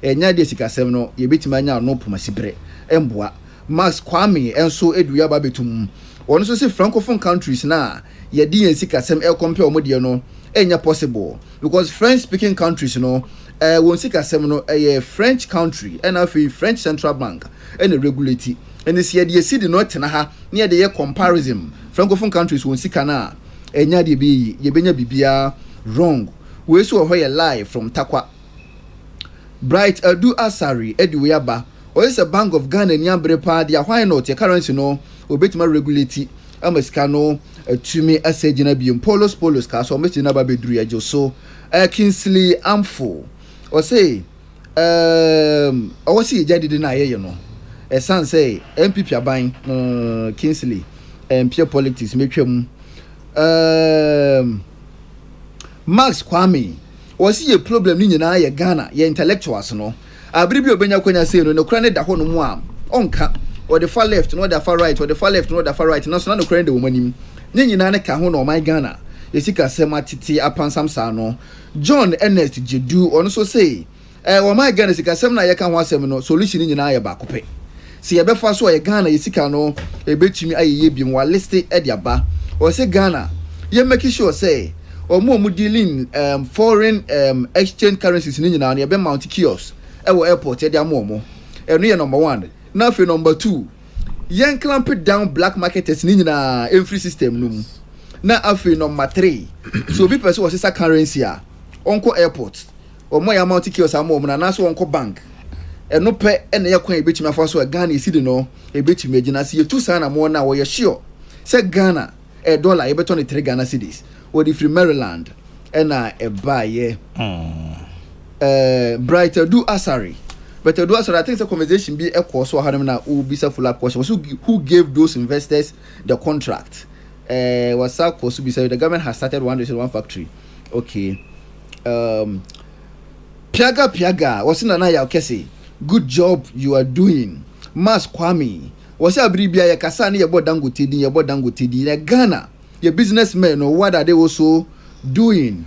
enya de sikasem no ye betima nya no pomasibre emboa Max Kwame enso eduya ba betum ono so say francophone countries na ye di yen sikasem compare omode no enya possible because French speaking countries no won sikasem no French country and afi French Central Bank and regulate and this year the city no tena ha near the comparison francophone countries won sikana enya de bi ye benya bibia wrong we so ho ye live from Takwa Bright Adu Asari Eduweba or is a Bank of Ghana nyambre pa dia why not your currency no obetima regulate amaska no tumi asejina bi polos ka so metina ba bedru ya so Kingsley Amfo or say o si jadi na ye no san say MPP aban Kingsley pure politics metwam Max Kwame was see a problem ni nyina ye Ghana ye intellectuals no abribi obenya kwanya say no kura ne da ho no mu a onka or the far left no the far right or the far left no the far right no so na kura de womanim ni nyina ne ka ho no my Ghana yesika sema titi apansam sa no John Ernest Jedu on so say o my Ghana sika sem na ye ka ho asem no solution ni nyina ye ba kope si ye befa so ye Ghana yesika no ebetumi ayeye biem wa list e dia ba o say Ghana ye make sure say omo dealing foreign exchange currencies ni nyina na ye be mount kiosk e wo airport ye dia mo eno ye number 1 na fe number 2 yen clamp down black marketers ni nyina every system no na afi number 3 so be person was currency a onko airport omo ya mount kiosk amo na so onko bank eno pe ene ye kwan ebetumi afa so Ghana esi de no ebetumi agina se ye tu sana mo na wo ye sure say Ghana dollar ye beto ne 3 Ghana cedis or the free Maryland ena ebaye Bright Adu Asari but Adu Asari I think the conversation be a course or na ubisa full up question who gave those investors the contract was that course be the government has started one factory okay Piaga was in anaya Kesseh good job you are doing Max Kwame was abribia ya kasani ya bodangote di na Ghana your businessmen or what are they also doing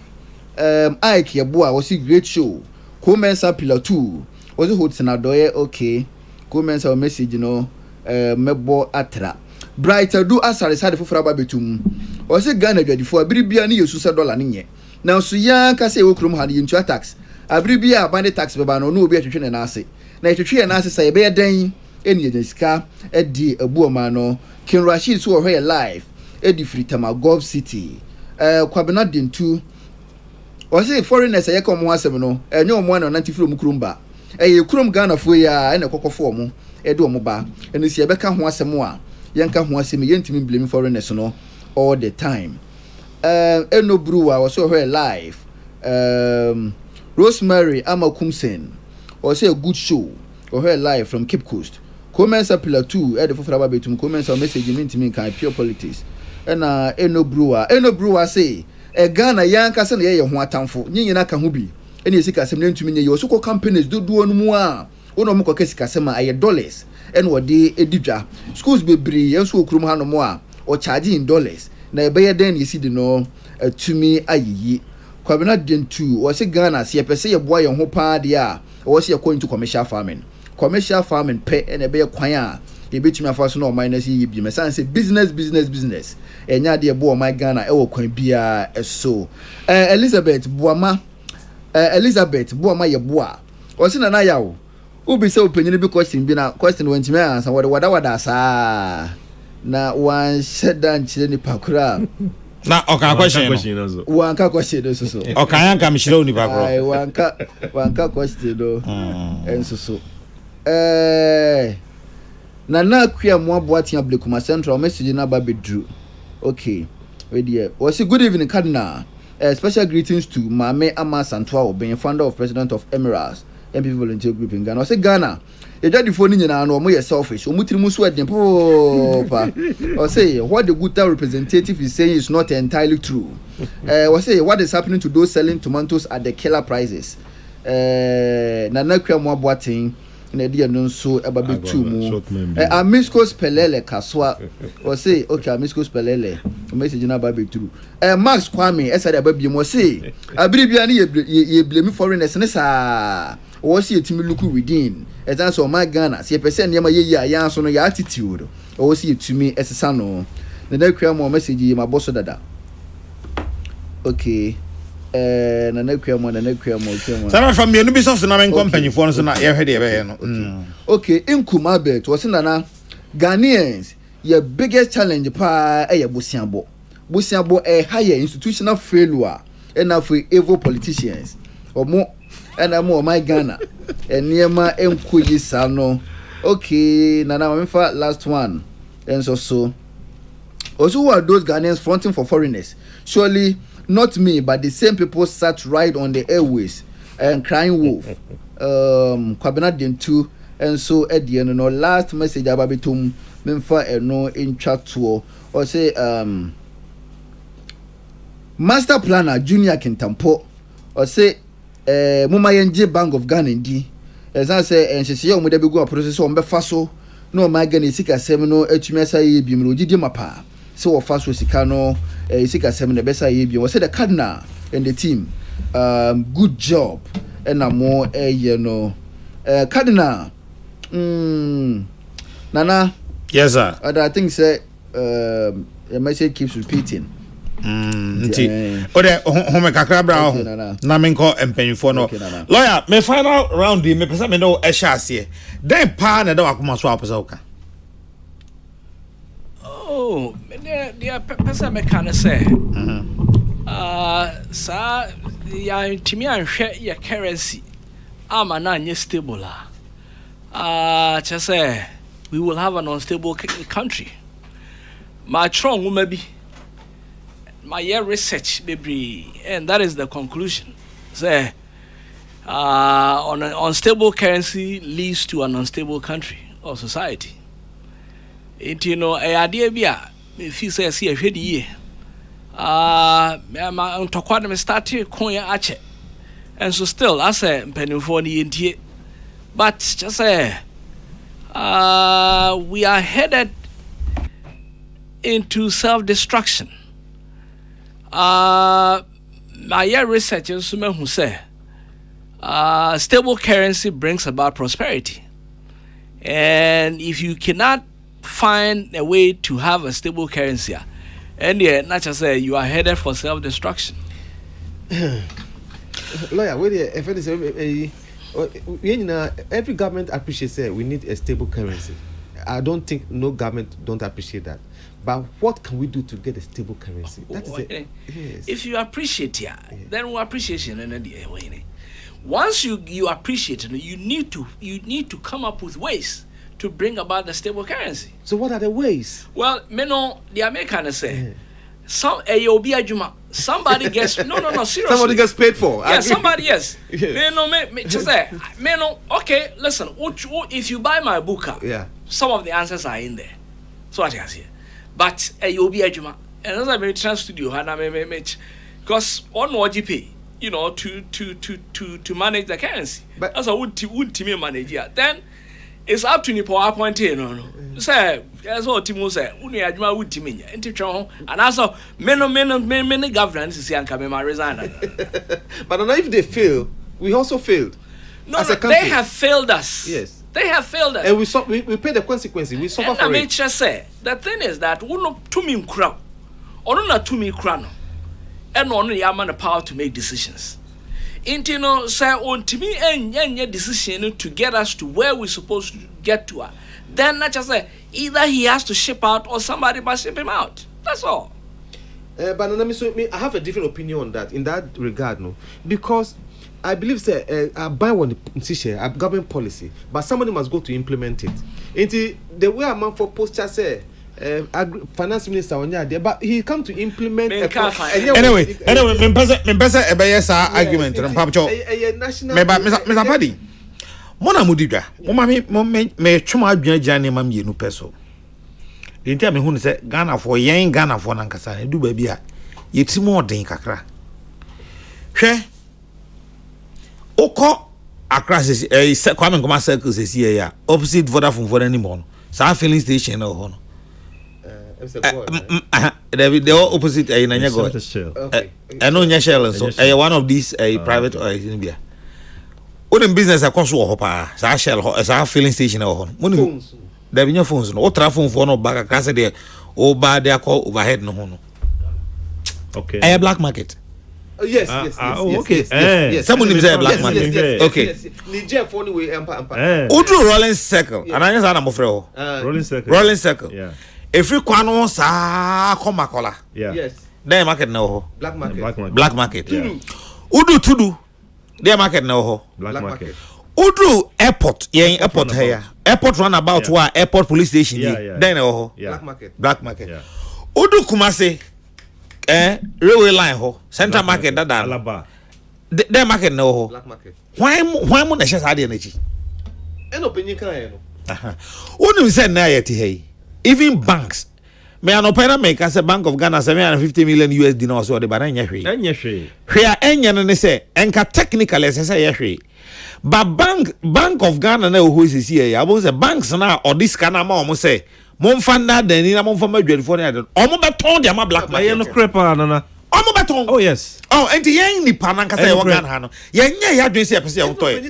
Ike Yeboah was a great show Comensa Pillar 2 was a host na doye okay Comensa message mebo atra Bright Adu Asare side for fraba betum was a Ghana before abribia ni yesusa dollar ninye now so ya ka say okrum had into tax abribia band tax beba no obi atwetwe na ase na etwetwe na ase say be den eni sika edi abuoma no King Rashid so where live edi free Tamagov City kwabena dentu o say foreigners ye kom ho asem no enye omo na nanti firi omukurumba kurom Ghana fo ya ene kokofo omo edi omo ba ene si ebeka ho asem a yenka ho asem yentimi blame foreigners no all the time eno brewer was so where live Rosemary Amakumsen or say a good show or her live from Cape Coast. Comments up pillar 2 at the Fufraba Betum comments or message mean to me kind pure politics. And Eno brewer say a Ghana young cousin ye one town for Nina Kahubi. Any sika sem to me your so companies do one more. Ono moko kesika sema aye dollars and what day edija. Schools be bri and so krum hano more or charging dollars. Na ebe den you see the no to me ayi. Kwabena dentu or say Ghana see a pese ye boy on ho pa dia or see according to commercial farming pay and a bear kwaya e betumi afa so no minus yi bi me say business enya de bo my Ghana e wo kwan bia so Elizabeth Boama ye boa o se na ya wo ubi se opanyini bi question bi na question wantimi answer wada saa na wan shedan chire ni pakura na oka question wanka question so oka yanka mishiro ni pakura ai wanka question do enso na kwia mo aboatia blekuma central message na ba bedru okay we there was good evening cardinal special greetings to Mame Ama Santoa Oben, founder of president of Emirates MP volunteer group in Ghana. Say Ghana e jadi phone nyina no mo ye selfish omutiri mu so adem pa or say what the Guta representative is saying is not entirely true. Or say what is happening to those selling tomatoes at the killer prices. Na kwia mo aboatin na dia no so ebabetu mu Amisco Spelele kaswa or say okay Amisco Spelele message na babetu Max Kwame esa da babie mo say abiribia na ye blame foreigners ne sa o see etimi look within etan so my Ghana see person ne ma ye ya so no ya attitude o see etimi esesa no na kwia mo message ma boso dada okay na kwia mo Sara from me no be so na men company for so na ye hwede ye be no okay in Kumabet was na Ghanaians your biggest challenge pa e busiabo higher institutional failure and now for evil politicians or more and more my Ghana and near my enkoyi sano okay nana memfa last one and so also who are those Ghanaians fronting for foreigners? Surely not me, but the same people sat right on the airways and crying wolf. Kwabena dentu and so at the end no last message ababitum memfa no in chat to or say master planner junior Kintampo or say Muma Yenje Bank of Ghana ndi as I say and she say omo de be go process on be faso no my Ghana sika semino etumesa ye bimro gidi mapa so we faso sika no sika semino besa ye bi we say the cardinal and the team good job and more you know cardinal Nana yes sir I think say the message keeps repeating ode home kakra bra ho na me nko empanyfo no lawyer me final round me pesa me no e hya ase den pa na da wakoma so apesa uka dia pesa me kan say sa ya timi anhwe ya currency ama na anye stable just say we will have an unstable country my strong woman be my year research baby and that is the conclusion say on an unstable currency leads to an unstable country or society it you know idea bia if you say see ahwedi ye ma ntokwa me start kon ya ache and so still I say mpanimfo ni yentie but just say we are headed into self-destruction. My research in Sume who say stable currency brings about prosperity, and if you cannot find a way to have a stable currency, and yet not just say you are headed for self-destruction. Lawyer, wait there. If it is Every government appreciates we need a stable currency. I don't think no government don't appreciate that. But what can we do to get a stable currency? That is it. Yes. If you appreciate then we appreciation and then once you appreciate it, you need to come up with ways to bring about the stable currency. So what are the ways? Well, the Americans say somebody gets seriously. Somebody gets paid for. Yeah, somebody yes. Just say okay, listen, if you buy my book, some of the answers are in there. So what I say. But you'll be a juma. And as I made trans studio, and I made because on OGP, to manage the currency. But as I would team manager, then it's up to Nipo appointee. No. Say, as all Timo said, only a juma would team in and also many governments is young coming my resign. But if they fail, we also failed. No, they have failed us. Yes. They have failed us. And we pay the consequences. We suffer for it. And I say, the thing is that we no to me crowd, or not to me crano, and only I'm the power to make decisions. Intino say on to me and your decision to get us to where we're supposed to get to. Then I just say either he has to ship out or somebody must ship him out. That's all. But I have a different opinion on that in that regard, no, because I believe I buy one decision, a government policy, but somebody must go to implement it. Into the way a man for posture say, finance minister on there, but he come to implement. Anyway, me pesa ebeyesa argument. National. Mr. Paddy, mona mudidwa. Me twuma adwanja ne mam yenu peso. Denti me hu say Ghana for nankasa edu ba bia yetimo odin kakra. Hwe Oko across Kwame Nkrumah circle says here opposite Vodafone for anymore. Sa filling station no hono. The opposite Nanya go. I know nya shell so one of these private or in India. Oden business across wo pa sa shell sa filling station no hono. Money there be your phones no. O tra phone for no back across there o ba there call overhead no hono. Okay. A black market. Yes. Okay. Yes. Someone say black market. Okay. Niger for anyway Udru rolling circle. And I know I'm afraid. Rolling circle. Yeah. If you kwano sa komakola. Yeah. Yes. There market no. Black market. Black market. Yeah. Udu tudu. There market no. Black market. Udru airport. Yeah, airport here. Airport runabout where airport police station. Yeah. There no. Black market. Yeah. Udu Kumasi. Railway line ho central market that Alaba. The market no ho. Black market. Why mo na share sade energy? No opinion kan no. Wonu say na yet hey. Even banks. Me an opera make as a Bank of Ghana 750 million USD no so the bananya hwe. Enya hwe. Hwe enya no say enka technically say ye hwe. But Bank of Ghana na ho sisi here. Abo say banks na or this kana ma omo say Monfanda deni na monfama dwelifo na omo beton de ama black market. No crepa nana. Omo beton. Oh yes. Oh, enti yen ni pa na nkasa ye Ghana ha no. Yen nya ya dwen se pese ye wotoy.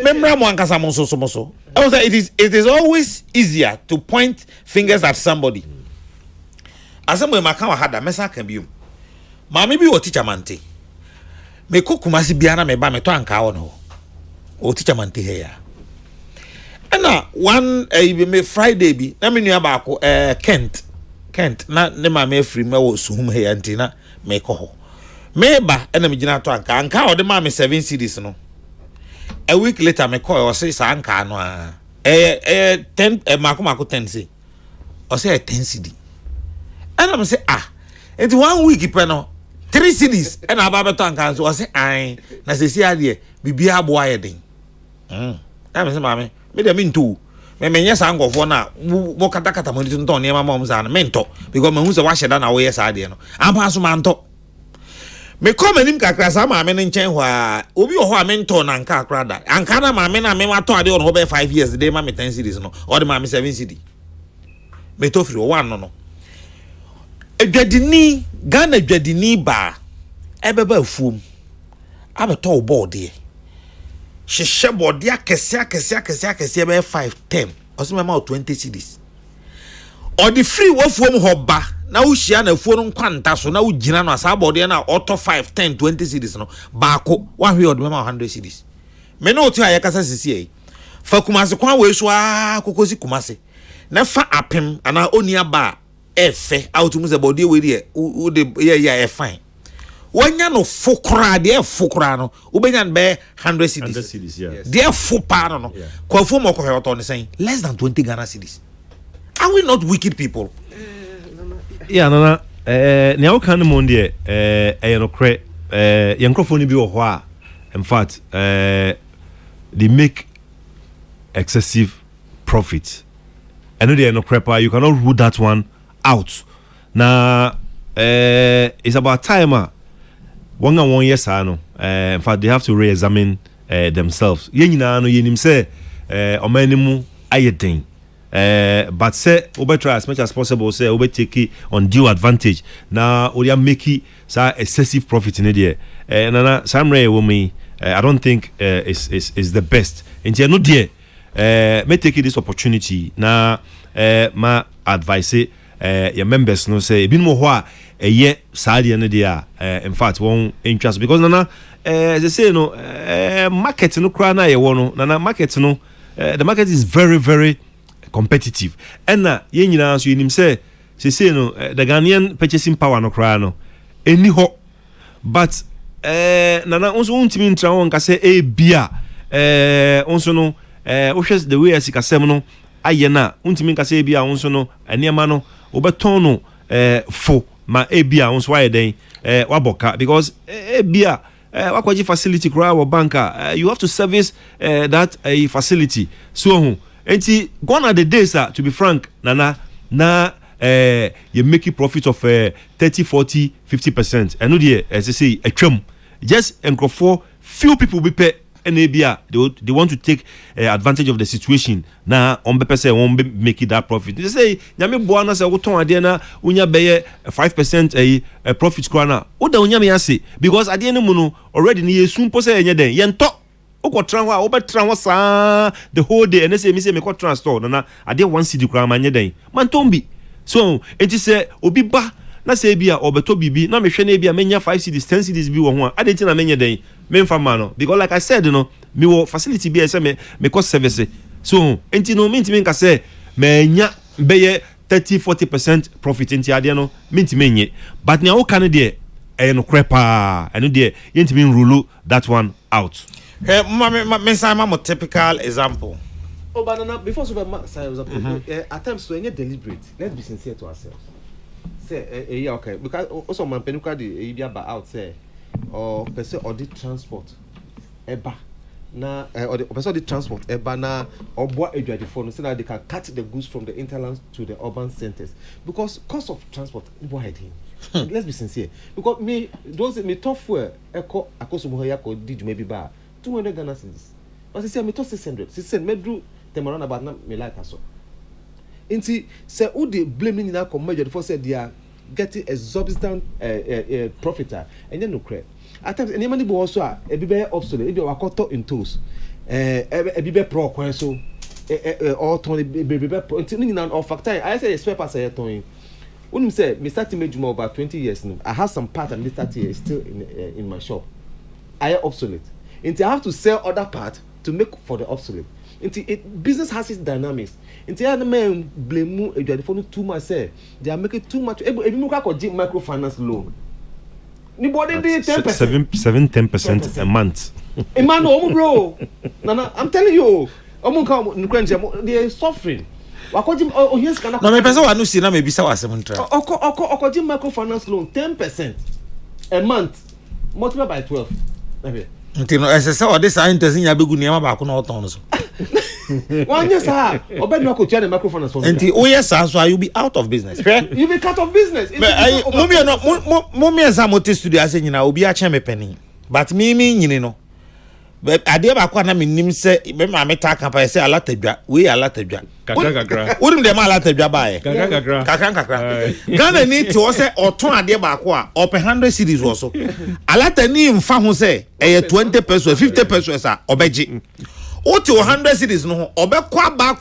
Memra mo ankasa mo so. I say it is always easier to point fingers at somebody. Asemo ma kan wa hada mesa kan biom. Ma me bi o teacher mante. Me kokumasi bia na me ba me to anka wo no. O teacher mante he ya. Na one me Friday bi na me nua ba ko Kent na ne ma me free me wo suhum he anti na me ko ho me ba na me gina to anka o de ma me 7 cedis no a week later me call o say sa anka no 10 mako 10 say o say 10 cedi and me say it 1 week pe no 3 cedis and aba beto anka so o say ai na se si ade bibia abo aye den na me say ma me dey mintu me nya sa ngofo na wo kata mo nti nton niam ma mo sa na mento because me hu se wa hyeda na wo yes ade no ampa so ma nto me come nim kakra sa ma me nchen ho a obi ho a mento na nka akra da anka na ma me na me ma to ade on ho be 5 years dey ma me 10 series no or dey ma me 7 cedi me to free one no edwadini Ghana dwadini ba ebeba afuom abeto board e she body akese be 5-10 osime ma 20 cedis or the free wofuom hoba na wo hia na afuo no kwanta so na wo gina no asa body na auto 5-10 20 cedis no baako wa hwe odme ma 100 cedis me no to ayakasa sisi fa kumase kwa we so a kokosi kumase na fa apem ana oni aba efe out mu se body we de wo de yeah fine wanya no fokora de fokora no ubenya be 100 cedis yes. de fopa no kwa fo mo ko heoto ne say less than 20 Ghana cedis. Are we not wicked people? Yeah, nana ne wo kan mo de no kre ye microphone bi wo ho a in fact they make excessive profit. I know they are no crapper. You cannot rule that one out. Now, it's about time. 1 year, no. In fact, they have to re-examine themselves. Yenina no yenim say omanimu ayetin. But say over try as much as possible. Say over take it on due advantage. Now, we are making excessive profit in it. Nana Samre womi. I don't think is the best. And you know, dear, may take this opportunity now. My advice, your members no say been more a year side and dia. In fact, won't interest because nana, as I say, no market no crana ye wono nana market no. The market is very very competitive. And na yen na so him say no the Ghanaian purchasing power no crana no any ho, but. Nana also untimi ntra won ka say bia onso no the way as kasem no aye na untimi ka say bia onso no eniema no obeton no fo ma bia onso aye den waboka because bia wakwaji facility kra wo banker you have to service that facility so enti gone are the days to be frank nana na you make a profit of 30 40 50% and no there as I say a trim just for few people be pay NABA they want to take advantage of the situation now on be say won't make it that profit they say nyame boa na say wo ton ade na unya beye 5% a profit krana wo da unya me ase because ade no mu no already ni yesu mpo say enye den ye nto ukotran ho a wo betran ho saa the whole day and say me ko transport na ade 1 cedi krana manye den man tombi so it is obi ba na say bia obeto bibi na me hwe na bia menya 5 cedis 10 cedis bi wo ho a adenti na menya den me mfa ma no because like I said no me wo facility bi say me cost service so enti no minti nka say menya beye 30-40% profit enti ade no minti menye but na wo kan de no crepa eno de yenti me rule that one out me say ma typical example. Oh, banana before at times when you're deliberate, let's be sincere to ourselves. Say, yeah, okay, because also man penuka di ba out say or person or the transport eba na or the person the transport eba na or boa the phone so that they can cut the goods from the interlands to the urban centers because cost of transport let's be sincere because me those me tough where echo akosumo ya ko did maybe ba 200 Ghana cedis but say me to 600 medru them around about me like aso inti say who they blaming na come major for say they are getting exorbitant profit and then no credit at times any money also e be obsolete e be wakoto in tools e be pro kwan so all ton be inti ni na of factor I say spare pass here ton when say me start make more about 20 years now I have some part and this 30 years still in my shop I obsolete inti I have to sell other part to make for the obsolete. Business has its dynamics. Into other men blame too much. Say they are making too much. If you look at microfinance loan, 7-10% a month. Emmanuel, bro. No, I'm telling you, they are suffering. Oh yes, can I? No, me person wa no see na me bisa wa semuntra. Okoji microfinance loan 10% a month multiplied by 12. Until no SSA or this interest in Yabugu Niama Baku no tones. 1 year, sir. Or better not the microphone. Until oh yes, so you'll be out of business. You'll be cut off business. Mommy as I'm to studio, I say, you know, be a chame penny. But me, you know. But I did about what I mean, say, remember, I talk up, I say, a lot of drag. We are a lot of drag. Wouldn't them a lot of drag by Ghana need to also or 200 bakwa or 100 cities also. A lot of name famu say, 20 pesos, 50 pesos, or beji. O to 100 cities no, or be kwa ba.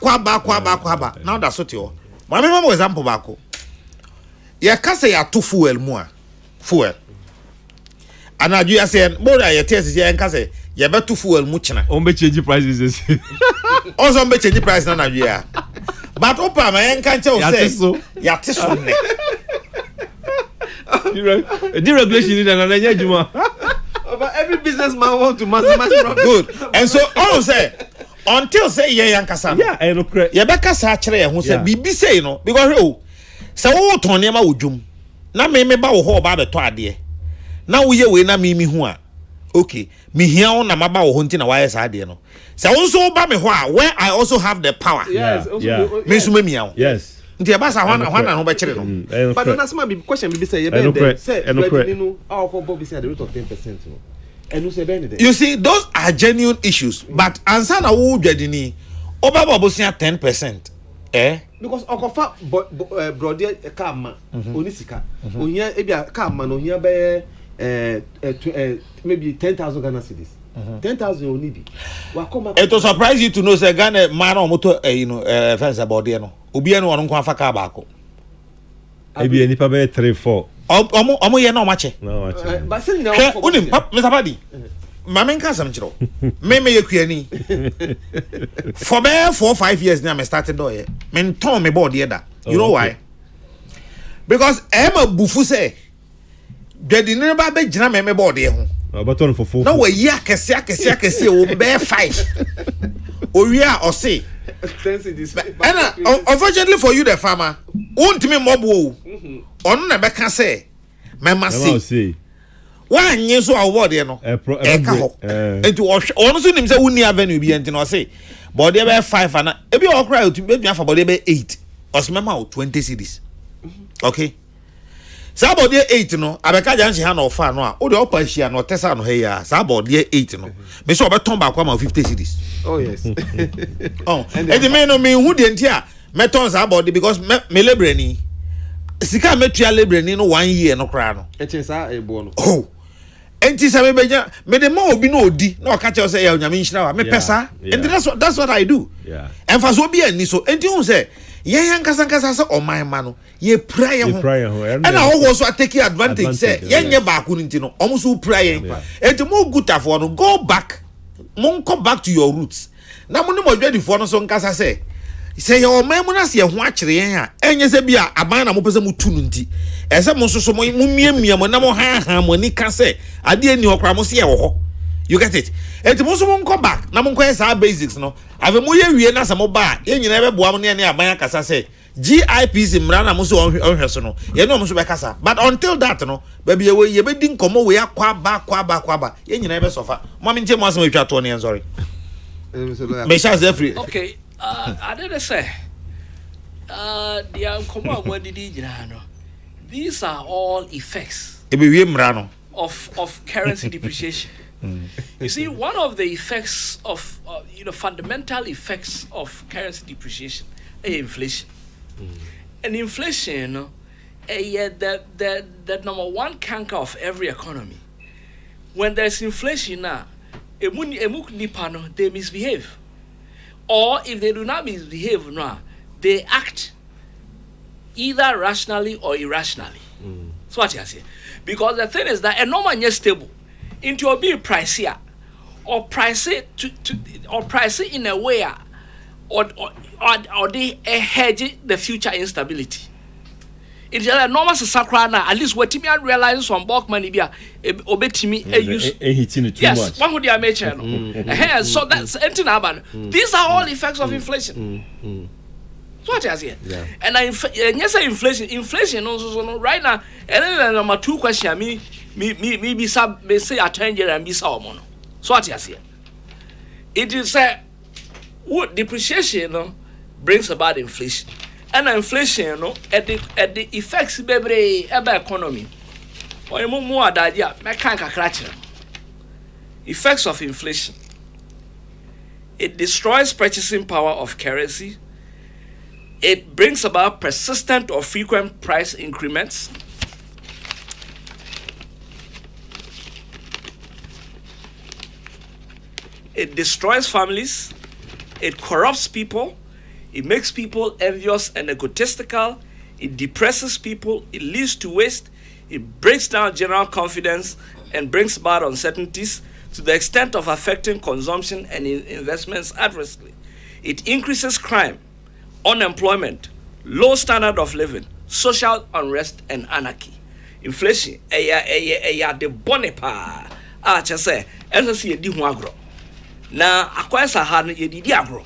Now that's what you. My remember example bako. Ya Kesseh ya two fuel. And I do say, more I test ya and Kesseh. ye betu fuel mu chena on be change prices also be change price na we ya but opa ma yen kan che o say ya te so ne deregulation in na nya juma but every businessman want to maximize profit. Good. And so all say until say ye yankasa yeah I no credit ye beka sa kire ye ho say bibi say no because oh say wo ton ne ma wodwum na me ba wo ho ba beto ade na wo ye we na me hu a okay me hia on na maba wo ho nti na wa ye sa ade no say wo so ba me ho a where I also have the power Yes, me so me mia yes nti e ba sa hwana no be kire no but that's my question be say you been say no our for be say the rate of 10% no and you say ben you see those are genuine issues but answer na wo dwadini oba bo bosia 10% because okofa brother kama onisika ohia ebia kama no ohia be maybe 10,000 Ghana cedis 10,000 only be wa come it will surprise you to know say Ghana man o moto fence about there no obi enu onu kwa afaka baako ebi enipa be 3-4 omo ye na o mache but say na unim Mr. Paddy mama nka sam chiro me ye kuani for be 4-5 years now me started do ye me ton me board ye da you know why because am bufu say dedi ne ba be gina me board ye ho abaton for 4 na we ye akese o be 5 o wi a o say and unfortunately for you the farmer won't me mob wo on na be ka say me say one nye so award ye no e ka ho enti ono so nim say woni avenue bi enti no say but there be 5 and e bi o cry to be afa but there be 8 osmema 20 cedis okay sa body 8 no abeka janshi ha no fa no a o de opa hia no tesa no he ya sa body 8 no me so obeton ba kwa ma 50 cedis oh yes oh enti me no me hu de enti a meton sa body because me lebrani sika metua lebrani no 1 year no kra no enti sa ebo no oh enti sa me beja me de ma obi no odi na o ka che say ya onyame nhira wa me pesa enti that's what I do yeah and for so be ani so enti hu say ye yankasa say o man ma no ye pray ho and I also take advantage say ye nye ba ku nti no omo so pray enti mo gutafo no go back mo come back to your roots na mo ne mo dwadifo no so nkasa say your man na se ho akire yen a enye se bia aban na mo pese mo tu no nti ese mo soso mo miamia mo na mo ha mo ni ka se ade ani okra mo se ye wo ho you get it enti mo so mo come back na mo kwese sa basics no ave mo ye wie na se mo ba ye nyina be boa mo ne aban akasa se GIPs mra na mo so onhwe so no ye no mo so be kasa but until that no ba bia we ye be din komo we akwa ba ye nyina be sofa mo mi ntie mo asem atwa to ne sorry me sha ze free okay I didn't say these are all effects of currency depreciation. You see, one of the effects of fundamental effects of currency depreciation is inflation. And inflation the number one canker of every economy. When there's inflation now, they misbehave. Or if they do not misbehave now, they act either rationally or irrationally. So what you say? Because the thing is that a normal is stable into a big price here, or price it or price it in a way or they hedge the future instability. It's a normal sacra now. At least what me realize some bulk money be obetimi use. Yes, one would make so that's anything about. These are all effects of inflation. So what is here? And yes, inflation also right now. And then number 2 question me be say a change and be so mono. So what is here? It is what depreciation brings about inflation. And inflation, at the effects bebre economy. Or more idea, effects of inflation. It destroys purchasing power of currency. It brings about persistent or frequent price increments. It destroys families. It corrupts people. It makes people envious and egotistical. It depresses people. It leads to waste. It breaks down general confidence and brings about uncertainties. to the extent of affecting consumption and investments adversely. It increases crime, unemployment, low standard of living, social unrest, and anarchy. Inflation, the bonipa. Just say, as I di agro. Now, acquires a hand, ye did agro.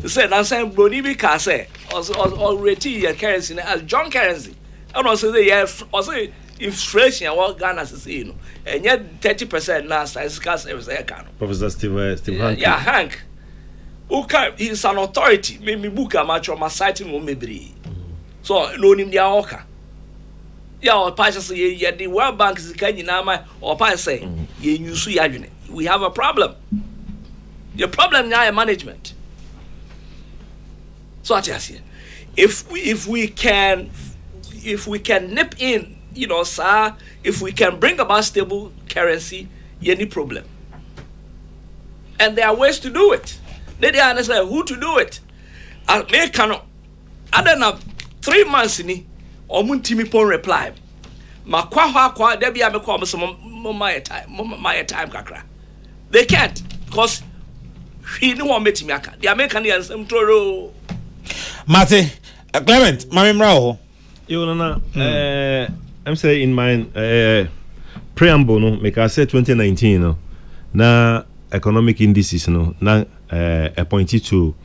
To say, now, saying, Brody say, already your currency as John currency. And also, they have also inflation, what Ghana is saying, and yet 30% now, size cast every account. Professor Steve Hank. Yeah, Hank. Okay, he's an authority. Maybe book a match on my site in maybe. So, no, him the Aoka. Yeah, or Pasha say, yeah, the World Bank is kind of or Pasha say, we have a problem. The problem now is management. So I just say, if we can nip in, sir, if we can bring about stable currency, any problem. And there are ways to do it. They understand who to do it. I don't know 3 months in or muntimi pon reply. Ma kwa there be my time kakra. They can't because he no one met me aka. The American is toro. Mate, Clement, Mami Mrao. I'm saying in my preamble, no, make I say 2019, no, na economic indices, no, na pointed to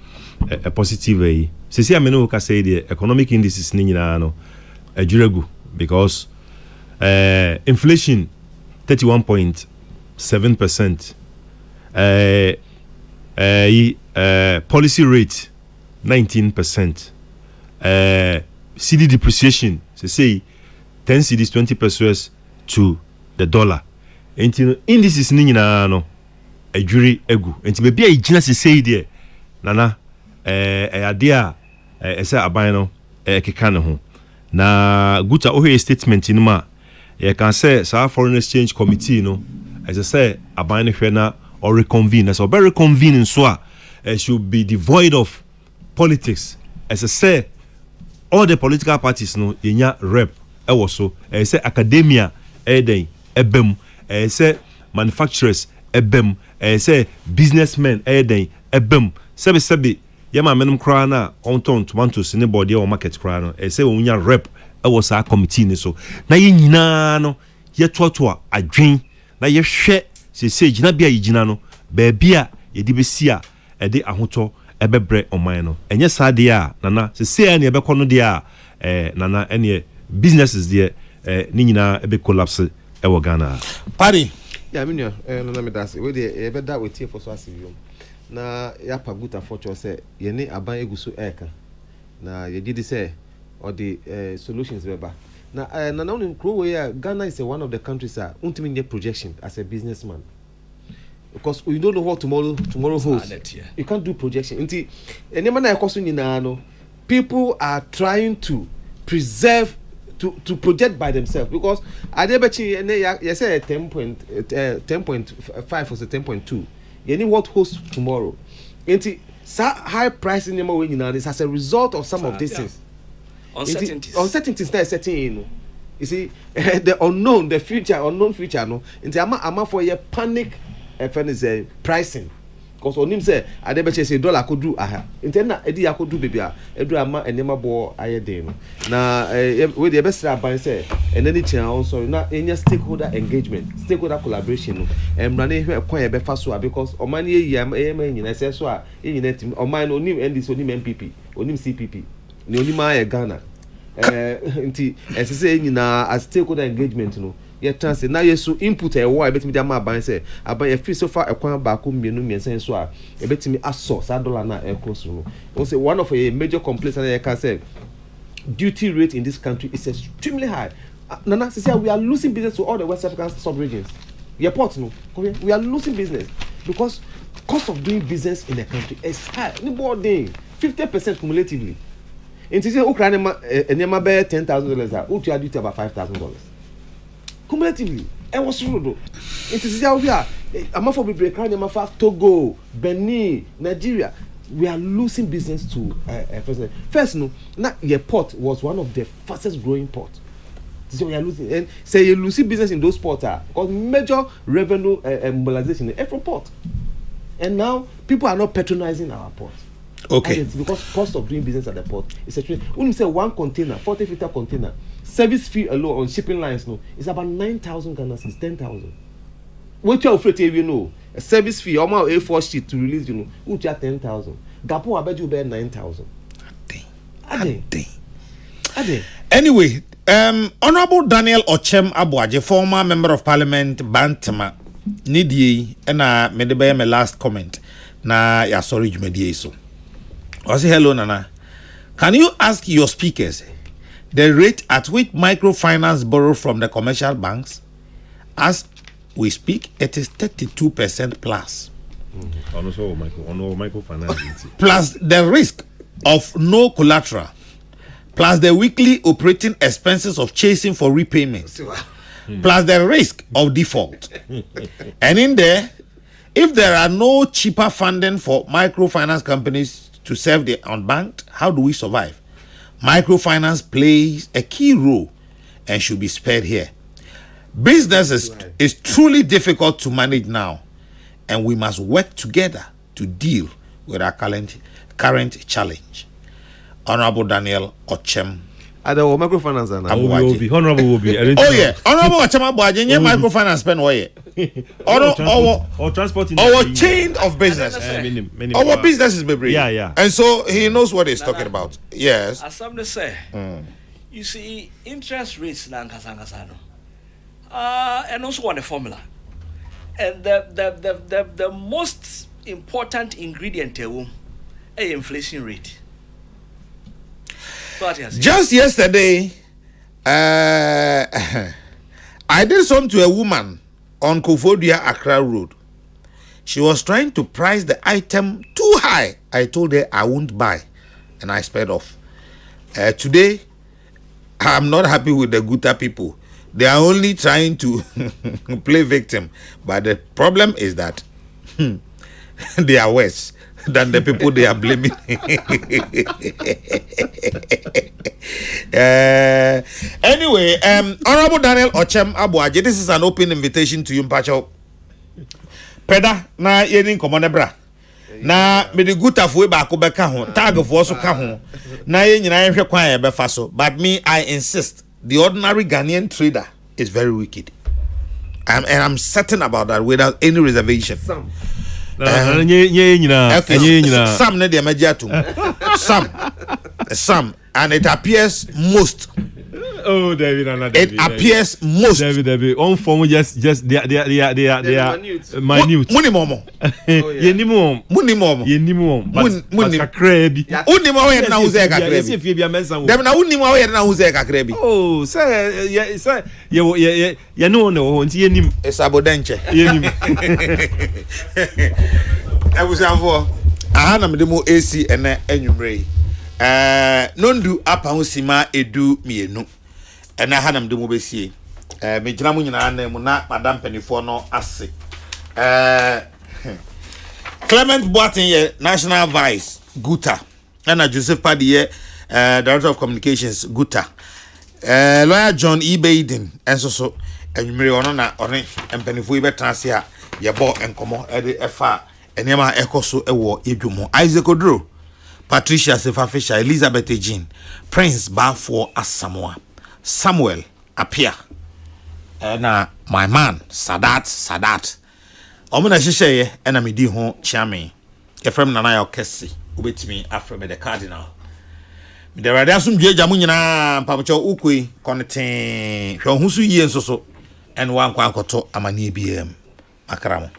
a positive way. See, I mean, we say the economic indices, no, a juregu because inflation 31.7%, policy rate 19%, CD depreciation, say 10 cedis 20 pesos to the dollar. Until indices no a jury egu. Until maybe a genus say there, nana idea say abino kekano. Na guta ohe statement in ma you can say sa foreign exchange committee as I say abino hwena or reconvene as a very convenient so should be devoid of politics as I say all the political parties yenya rep so say academia ebem say manufacturers ebem say businessmen ebem sebe yama menum kra na onton tomatoes ne body or market kra no say onya rep was our committee ni so na ye nyina no ye totoa adwen na ye hwe se gina bia ye gina no ba bia ye di besi a de ahoto ebebre oman no enye sade a nana se na ebekọ no de a nana ene businesses there ni nyina ebe collapse e Ghana party yeah me no na me das we dey ebe da we tie for so asivio na ya paguta for cho say ye ni aban eguso eka na ye gidi say or the solutions beba na na in crow where Ghana is one of the countries ultimate get projection as a businessman because we don't know what tomorrow holds. You can't do projection until people are trying to preserve to project by themselves because I bet you say 10.5 or 10.2 you know what hosts tomorrow until high price in is as a result of some of these things. Uncertainties that is setting in. You see, the unknown, the unknown future, no. Into ama for your panic, friend is pricing. Because on him say, I never say dollar could do aha. Intena edi could do baby. Edu ama enema bo aye day no. Na with the best buy say, and any channel also na any stakeholder engagement, stakeholder collaboration no. Run here kwan be fa so because o man ye yam nyina say so a nyina tim o man onim NDC onim MPP onim CPP ni onim aye Ghana nti say nyina as stakeholder engagement no ye chance na yeso input e wo ebetimi dey ma ban say aban e free so far ekwan ba ko mienu miensen so a ebetimi aso sa dollar na e cross no o say one of a major complaints na can say duty rate in this country is extremely high. Nana say we are losing business to all the West African sub-regions. Airport no we are losing business because cost of doing business in the country is high. Anybody 50% cumulatively. Into say Ukraine enema be $10,000 what you are duty about $5,000 cumulatively. I was rude. Into say we are amafo be break enema for Togo, Benin, Nigeria. We are losing business to first no na airport was one of the fastest growing port So you are losing, and say you lose business in those ports because major revenue mobilization from port, and now people are not patronizing our port. Okay. And it's because cost of doing business at the port is actually when you say one container, 40-footer container, service fee alone on shipping lines it's about 9,000 Ghana cedis, 10,000. What you afraid you know a service fee almost A4 sheet to release you charge 10,000. Gapo I bet you bear 9,000. Anyway, Honorable Daniel Ochem Abuaje, former member of Parliament, Bantama, Nidie, and made my last comment. Na ya sorry Jumedie so. I say hello Nana. Can you ask your speakers the rate at which microfinance borrow from the commercial banks? As we speak, it is 32% plus. Plus the risk of no collateral. Plus the weekly operating expenses of chasing for repayments, plus the risk of default. And in there, if there are no cheaper funding for microfinance companies to serve the unbanked, how do we survive? Microfinance plays a key role and should be spared here. Business is truly difficult to manage now, and we must work together to deal with our current challenge. Honorable Daniel Ochem. Ada microfinance na. Honorable will be. Oh yeah, Honorable Ochem Abuaje, nye microfinance pen oye. Or transporting. Our chain of business. Our business is baby. Yeah. And so he knows what he's talking about. Yes. As somebody say, you see, interest rates na nkasa and also on the formula. And the most important ingredient is inflation rate. Just yesterday, I did something to a woman on Kofodia Accra Road. She was trying to price the item too high. I told her I won't buy, and I sped off. Today, I'm not happy with the Guta people. They are only trying to play victim, but the problem is that they are worse than the people they are blaming. Anyway, Honorable Daniel Ochem Abuaje, this is an open invitation to you, Mpacho. Peda na yeni komonebra. Na me the good of way back obeka ho, tag of also ka ho. Na ye nyina hwe kwan e befa so, but me I insist the ordinary Ghanaian trader is very wicked. I'm certain about that without any reservation. Some ne de magiatum. Some and it appears most. Oh, David, it appears most. David, on form just they are minute. Muni momo. Yenimum. Muni momo. Yenimum. Muni kakrebi. Uni mo ye na uze kakrebi. Dem na uni mo ye na uze kakrebi. Oh, sir, ye no nti yenim. Esabodenche. Yenim. Abusafo. Aha na medemo AC ene enwumre. Nondu apa hosima edu mienu. Ena hanam de mo besie. Me gina mo nyina na mu na madam penifo no ase. Clement Boateng ye National Vice Guta. Ena Joseph Padiye Director of Communications Guta. Lawyer John E. Baden enso enwumre ono na one empenifo ibe transe a ye bo enkomo e de efa enema ekoso ewo edwumo. Isaac Odro, Patricia Sefafisha, Elizabeth Jean, Prince Bafo Asamoah, Samuel Apia, and my man Sadat. Omuna Shishaye, and Amidi Hon Chami, Efrem Nana Kesseh, ubet me after the Cardinal. There are some Jamunina, Papacho Ukui, Conneting, Husu Yen Soso, and one Quankoto Amani BM, Makaramo.